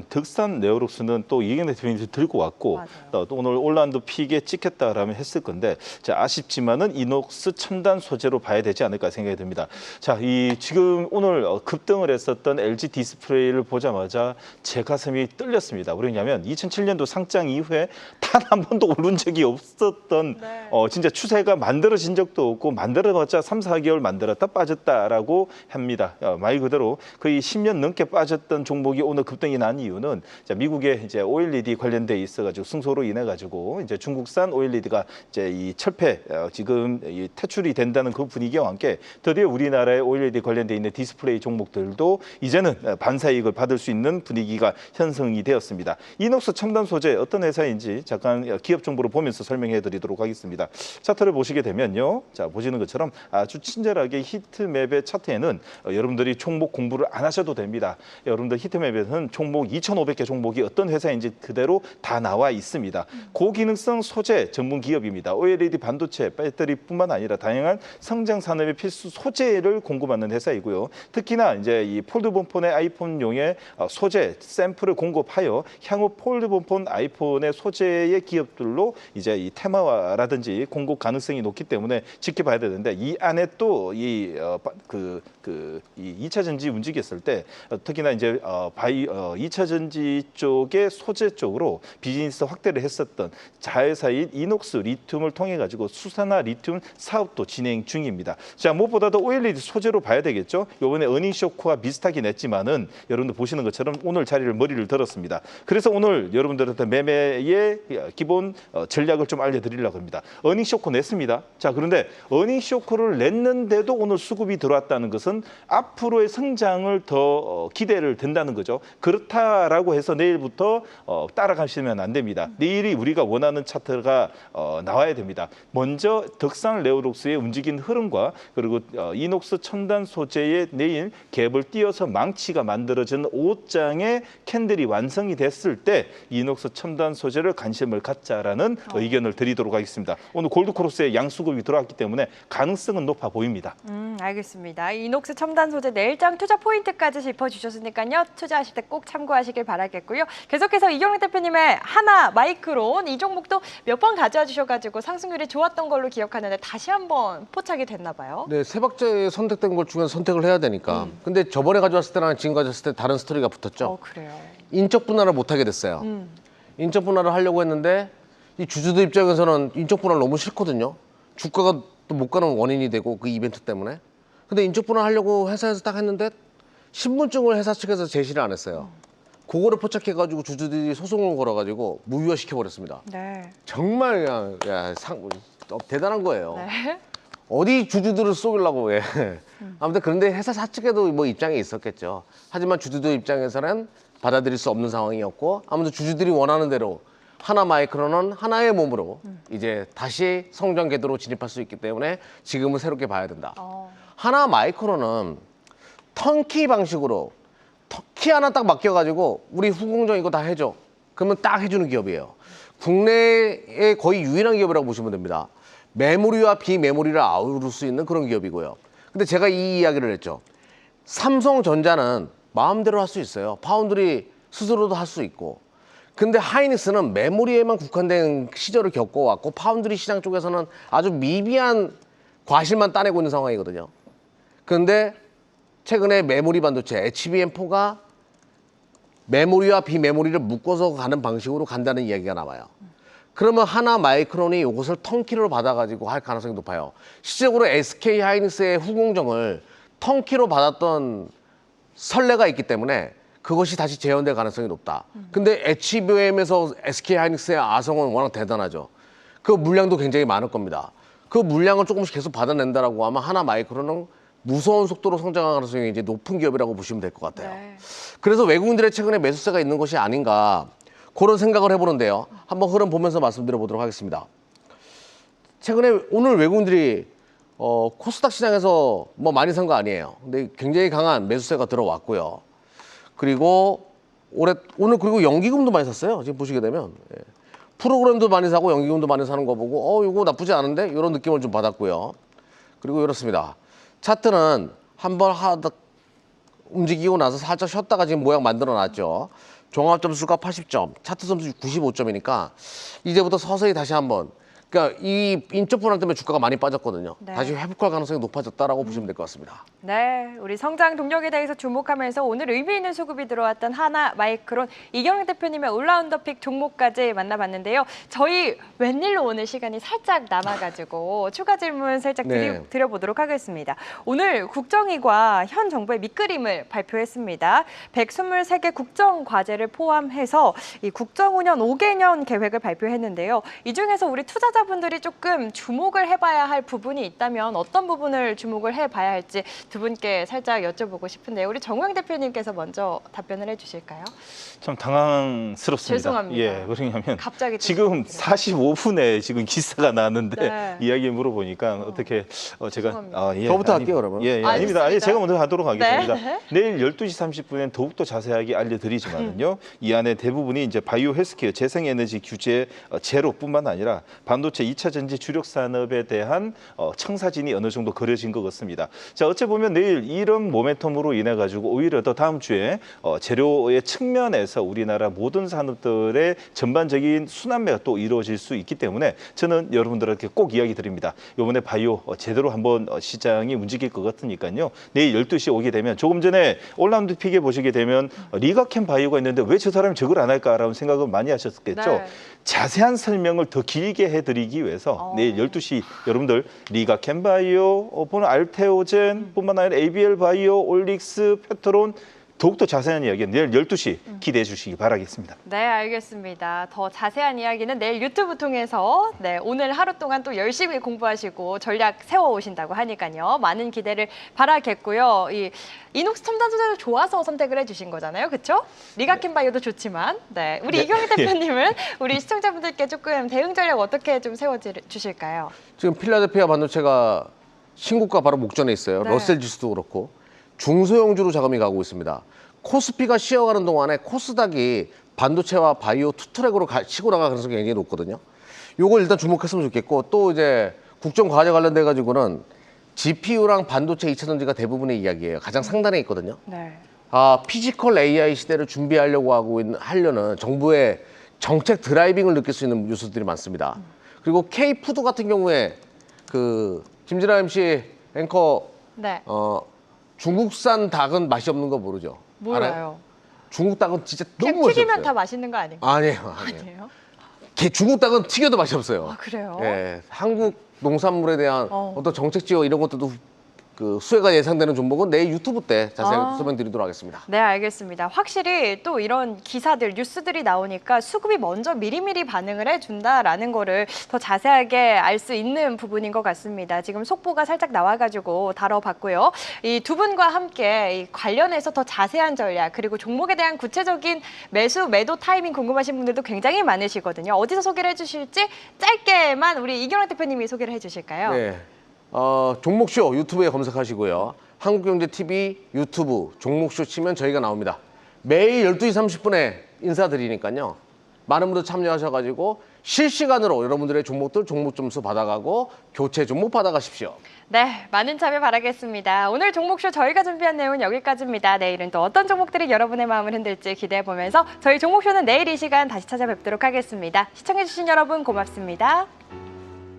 득산 네오록스는 또 이경락 대표님이 들고 왔고 또 오늘 올라운드 픽에 찍혔다라면 했을 건데 아쉽지만은 이녹스 첨단 소재로 봐야 되지 않을까 생각이 듭니다. 자, 지금 오늘 급등을 했었던 LG 디스플레이를 보자마자 제 가슴이 떨렸습니다. 왜냐하면 2007년도 상장 이후에 단 한 번도 오른 적이 없었던 네. 진짜 추세가 만들어진 적도 없고 만들어봤자 3, 4개월 만들었다 빠졌다라고 합니다. 말 그대로 거의 10년 넘게 빠졌던 종목이 오늘 급등이 난 이유는 미국의 이제 OLED 관련돼 있어가지고 승소로 인해 가지고 이제 중국산 OLED가 이제 이 철폐 지금 이 퇴출이 된다는 그 분위기와 함께 드디어 우리나라의 OLED 관련돼 있는 디스플레이 종목들도 이제는 반사이익을 받을 수 있는 분위기가 형성이 되었습니다. 이녹스 첨단 소재 어떤 회사인지 잠깐 기업 정보를 보면서 설명해 드리도록 하겠습니다. 차트를 보시게 되면요. 자, 보시는 것처럼 아주 친절하게 히트맵의 차트에는 여러분들이 종목 공부를 안 하셔도 됩니다. 여러분들 히트맵에는 종목 2,500개 종목이 어떤 회사인지 그대로 다 나와 있습니다. 고기능성 소재 전문 기업입니다. OLED 반도체, 배터리뿐만 아니라 다양한 성장 산업의 필수 소재를 공급하는 회사이고요. 특히나 이제 이 폴드본폰의 아이폰용의 소재 샘플을 공급하여 향후 폴드본폰 아이폰의 소재의 기업들로 이제 이 테마화라든지 공급 가능성이 높기 때문에 지켜봐야 되는데 이 안에 또 이 2차 전지 움직였을 때 특히나 이제 2차 전지 쪽의 소재 쪽으로 비즈니스 확대를 했었던 자회사인 이녹스 리튬을 통해 가지고 수산화 리튬 사업도 진행 중입니다. 자, 무엇보다도 OLED 소재로 봐야 되겠죠. 이번에 어닝 쇼크와 비슷하긴 했지만은 여러분들 보시는 것처럼 오늘 자리를 머리를 들었습니다. 그래서 오늘 여러분들한테 매매의 기본 전략을 좀 알려드리려고 합니다. 어닝 쇼크 냈습니다. 자, 그런데 어닝 쇼크를 냈는데도 오늘 수급이 들어왔다는 것은 앞으로의 성장을 더 기대를 된다는 거죠. 그렇다라고 해서 내일부터 따라가시면 안 됩니다. 내일이 우리가 원하는 차트가 나와야 됩니다. 먼저 덕산 레오록스의 움직인 흐름과 그리고 이녹스 첨단 소재의 내일 갭을 띄어서 망치가 만들어진 5장의 캔들이 완성이 됐을 때 이녹스 첨단 소재를 관심을 갖자라는 의견을 드리도록 하겠습니다. 오늘 골드크로스에 양수급이 들어왔기 때문에 가능성은 높아 보입니다. 알겠습니다. 이녹스 첨단 소재 내일장 투자 포인트까지 짚어주셨으니까요. 투자하실 때 꼭 참고하시길 바라겠고요. 계속해서 이경락 대표님의 하나 마이크론 이 종목도 몇 번 가져와 주셔가지고 상승률이 좋았던 걸로 기억하는데 다시 한번 포착이 됐나 봐요. 네, 세 박자에 선택된 것 중에 선택을 해야 되니까. 근데 저번에 가져왔을 때랑 지금 가져왔을 때 다른 스토리가 붙었죠. 그래요. 인적 분할을 못 하게 됐어요. 인적 분할을 하려고 했는데 이 주주들 입장에서는 인적 분할 너무 싫거든요. 주가가 또 못 가는 원인이 되고 그 이벤트 때문에. 근데 인적 분할 하려고 회사에서 딱 했는데 신분증을 회사 측에서 제시를 안 했어요. 그거를 포착해가지고 주주들이 소송을 걸어가지고 무효화시켜버렸습니다. 네. 정말 그냥 대단한 거예요. 네. 어디 주주들을 속이려고 해. 아무튼 그런데 회사 사측에도 뭐 입장이 있었겠죠. 하지만 주주들 입장에서는 받아들일 수 없는 상황이었고 아무튼 주주들이 원하는 대로 하나 마이크론은 하나의 몸으로 이제 다시 성장 궤도로 진입할 수 있기 때문에 지금은 새롭게 봐야 된다. 하나 마이크론은 턴키 방식으로 키 하나 딱 맡겨가지고 우리 후공정 이거 다 해줘. 그러면 딱 해주는 기업이에요. 국내에 거의 유일한 기업이라고 보시면 됩니다. 메모리와 비메모리를 아우를 수 있는 그런 기업이고요. 근데 제가 이 이야기를 했죠. 삼성전자는 마음대로 할 수 있어요. 파운드리 스스로도 할 수 있고. 근데 하이닉스는 메모리에만 국한된 시절을 겪어왔고 파운드리 시장 쪽에서는 아주 미비한 과실만 따내고 있는 상황이거든요. 그런데 최근에 메모리 반도체 HBM4가 메모리와 비메모리를 묶어서 가는 방식으로 간다는 이야기가 나와요. 그러면 하나 마이크론이 이것을 턴키로 받아가지고 할 가능성이 높아요. 실질적으로 SK 하이닉스의 후공정을 턴키로 받았던 선례가 있기 때문에 그것이 다시 재현될 가능성이 높다. 근데 HBM에서 SK 하이닉스의 아성은 워낙 대단하죠. 그 물량도 굉장히 많을 겁니다. 그 물량을 조금씩 계속 받아낸다라고 하면 하나 마이크론은 무서운 속도로 성장할 가능성이 이제 높은 기업이라고 보시면 될 것 같아요. 네. 그래서 외국인들의 최근에 매수세가 있는 것이 아닌가 그런 생각을 해보는데요. 한번 흐름 보면서 말씀드려 보도록 하겠습니다. 최근에 오늘 외국인들이 코스닥 시장에서 뭐 많이 산 거 아니에요. 근데 굉장히 강한 매수세가 들어왔고요. 그리고 오늘 그리고 연기금도 많이 샀어요. 지금 보시게 되면 프로그램도 많이 사고 연기금도 많이 사는 거 보고 이거 나쁘지 않은데 이런 느낌을 좀 받았고요. 그리고 이렇습니다. 차트는 한번 하다 움직이고 나서 살짝 쉬었다가 지금 모양 만들어 놨죠. 종합 점수가 80점, 차트 점수 95점이니까 이제부터 서서히 다시 한번 그러니까 이 인적 불안 때문에 주가가 많이 빠졌거든요. 네. 다시 회복할 가능성이 높아졌다라고 보시면 될 것 같습니다. 네, 우리 성장 동력에 대해서 주목하면서 오늘 의미 있는 수급이 들어왔던 하나, 마이크론, 이경영 대표님의 올라운더 픽 종목까지 만나봤는데요. 저희 웬일로 오늘 시간이 살짝 남아가지고 추가 질문 살짝 네. 드려보도록 하겠습니다. 오늘 국정위가 현 정부의 밑그림을 발표했습니다. 123개 국정 과제를 포함해서 이 국정 운영 5개년 계획을 발표했는데요. 이 중에서 우리 투자자분들이 조금 주목을 해봐야 할 부분이 있다면 어떤 부분을 주목을 해봐야 할지 두 분께 살짝 여쭤보고 싶은데요. 우리 정우영 대표님께서 먼저 답변을 해주실까요? 참 당황스럽습니다. 죄송합니다. 예, 왜냐하면 갑자기 또 지금 시작해요. 45분에 지금 기사가 나왔는데 네. 이야기 물어보니까 어떻게 제가 죄송합니다. 예, 저부터 아니, 할게요, 그러면. 예, 아, 아닙니다. 아니 좋습니다. 제가 먼저 하도록 하겠습니다. 네. 내일 12시 30분엔 더욱더 자세하게 알려드리지만은요. 이 안에 대부분이 이제 바이오 헬스케어, 재생에너지 규제 제로뿐만 아니라 반도체 2차 전지 주력 산업에 대한 청사진이 어느 정도 그려진 것 같습니다. 자, 어째 보면 내일 이런 모멘텀으로 인해 가지고 오히려 더 다음 주에 재료의 측면에서 우리나라 모든 산업들의 전반적인 순환매가 또 이루어질 수 있기 때문에 저는 여러분들에게 꼭 이야기 드립니다. 이번에 바이오 제대로 한번 시장이 움직일 것 같으니까요. 내일 12시에 오게 되면 조금 전에 올라운드 픽에 보시게 되면 리가캠 바이오가 있는데 왜 저 사람이 저걸 안 할까라는 생각을 많이 하셨겠죠. 네. 자세한 설명을 더 길게 해드리기 위해서 내일 12시 여러분들 리가캠 바이오, 보는 알테오젠 뿐만 아니라 ABL 바이오, 올릭스, 페트론 더욱더 자세한 이야기는 내일 12시 기대해 주시기 바라겠습니다. 네, 알겠습니다. 더 자세한 이야기는 내일 유튜브 통해서 오늘 하루 동안 또 열심히 공부하시고 전략 세워오신다고 하니까요. 많은 기대를 바라겠고요. 이 이녹스 첨단 소재도 좋아서 선택을 해주신 거잖아요. 그렇죠? 리가캠 바이오도 좋지만 우리 네. 이경희 대표님은 우리 시청자분들께 조금 대응 전략 어떻게 좀 세워주실까요? 지금 필라델피아 반도체가 신고가 바로 목전에 있어요. 네. 러셀 지수도 그렇고 중소형주로 자금이 가고 있습니다. 코스피가 쉬어가는 동안에 코스닥이 반도체와 바이오 투트랙으로 치고 나갈 가능성이 굉장히 높거든요. 요걸 일단 주목했으면 좋겠고 또 이제 국정 과제 관련돼 가지고는 GPU랑 반도체 2차 전지가 대부분의 이야기예요. 가장 상단에 있거든요. 네. 피지컬 AI 시대를 준비하려고 하려는 정부의 정책 드라이빙을 느낄 수 있는 요소들이 많습니다. 그리고 K푸드 같은 경우에 그 김진아 MC 앵커 네. 중국산 닭은 맛이 없는 거 모르죠? 알아요? 몰라요. 중국 닭은 진짜 그냥 너무 맛이 튀기면 없어요. 다 맛있는 거 아닌가요? 아니에요. 아니에요? 중국 닭은 튀겨도 맛이 없어요. 아, 그래요? 예, 한국 농산물에 대한 어. 어떤 정책 지원 이런 것들도 그 수혜가 예상되는 종목은 내일 유튜브 때 자세하게 설명드리도록 하겠습니다. 네, 알겠습니다. 확실히 또 이런 기사들, 뉴스들이 나오니까 수급이 먼저 미리미리 반응을 해준다라는 거를 더 자세하게 알 수 있는 부분인 것 같습니다. 지금 속보가 살짝 나와가지고 다뤄봤고요. 이 두 분과 함께 이 관련해서 더 자세한 전략 그리고 종목에 대한 구체적인 매도 타이밍 궁금하신 분들도 굉장히 많으시거든요. 어디서 소개를 해주실지 짧게만 우리 이경락 대표님이 소개를 해주실까요? 네. 종목쇼 유튜브에 검색하시고요. 한국경제TV 유튜브 종목쇼 치면 저희가 나옵니다. 매일 12시 30분에 인사드리니까요. 많은 분들 참여하셔가지고 실시간으로 여러분들의 종목들 종목 점수 받아가고 교체 종목 받아가십시오. 네, 많은 참여 바라겠습니다. 오늘 종목쇼 저희가 준비한 내용은 여기까지입니다. 내일은 또 어떤 종목들이 여러분의 마음을 흔들지 기대해보면서 저희 종목쇼는 내일 이 시간 다시 찾아뵙도록 하겠습니다. 시청해주신 여러분 고맙습니다.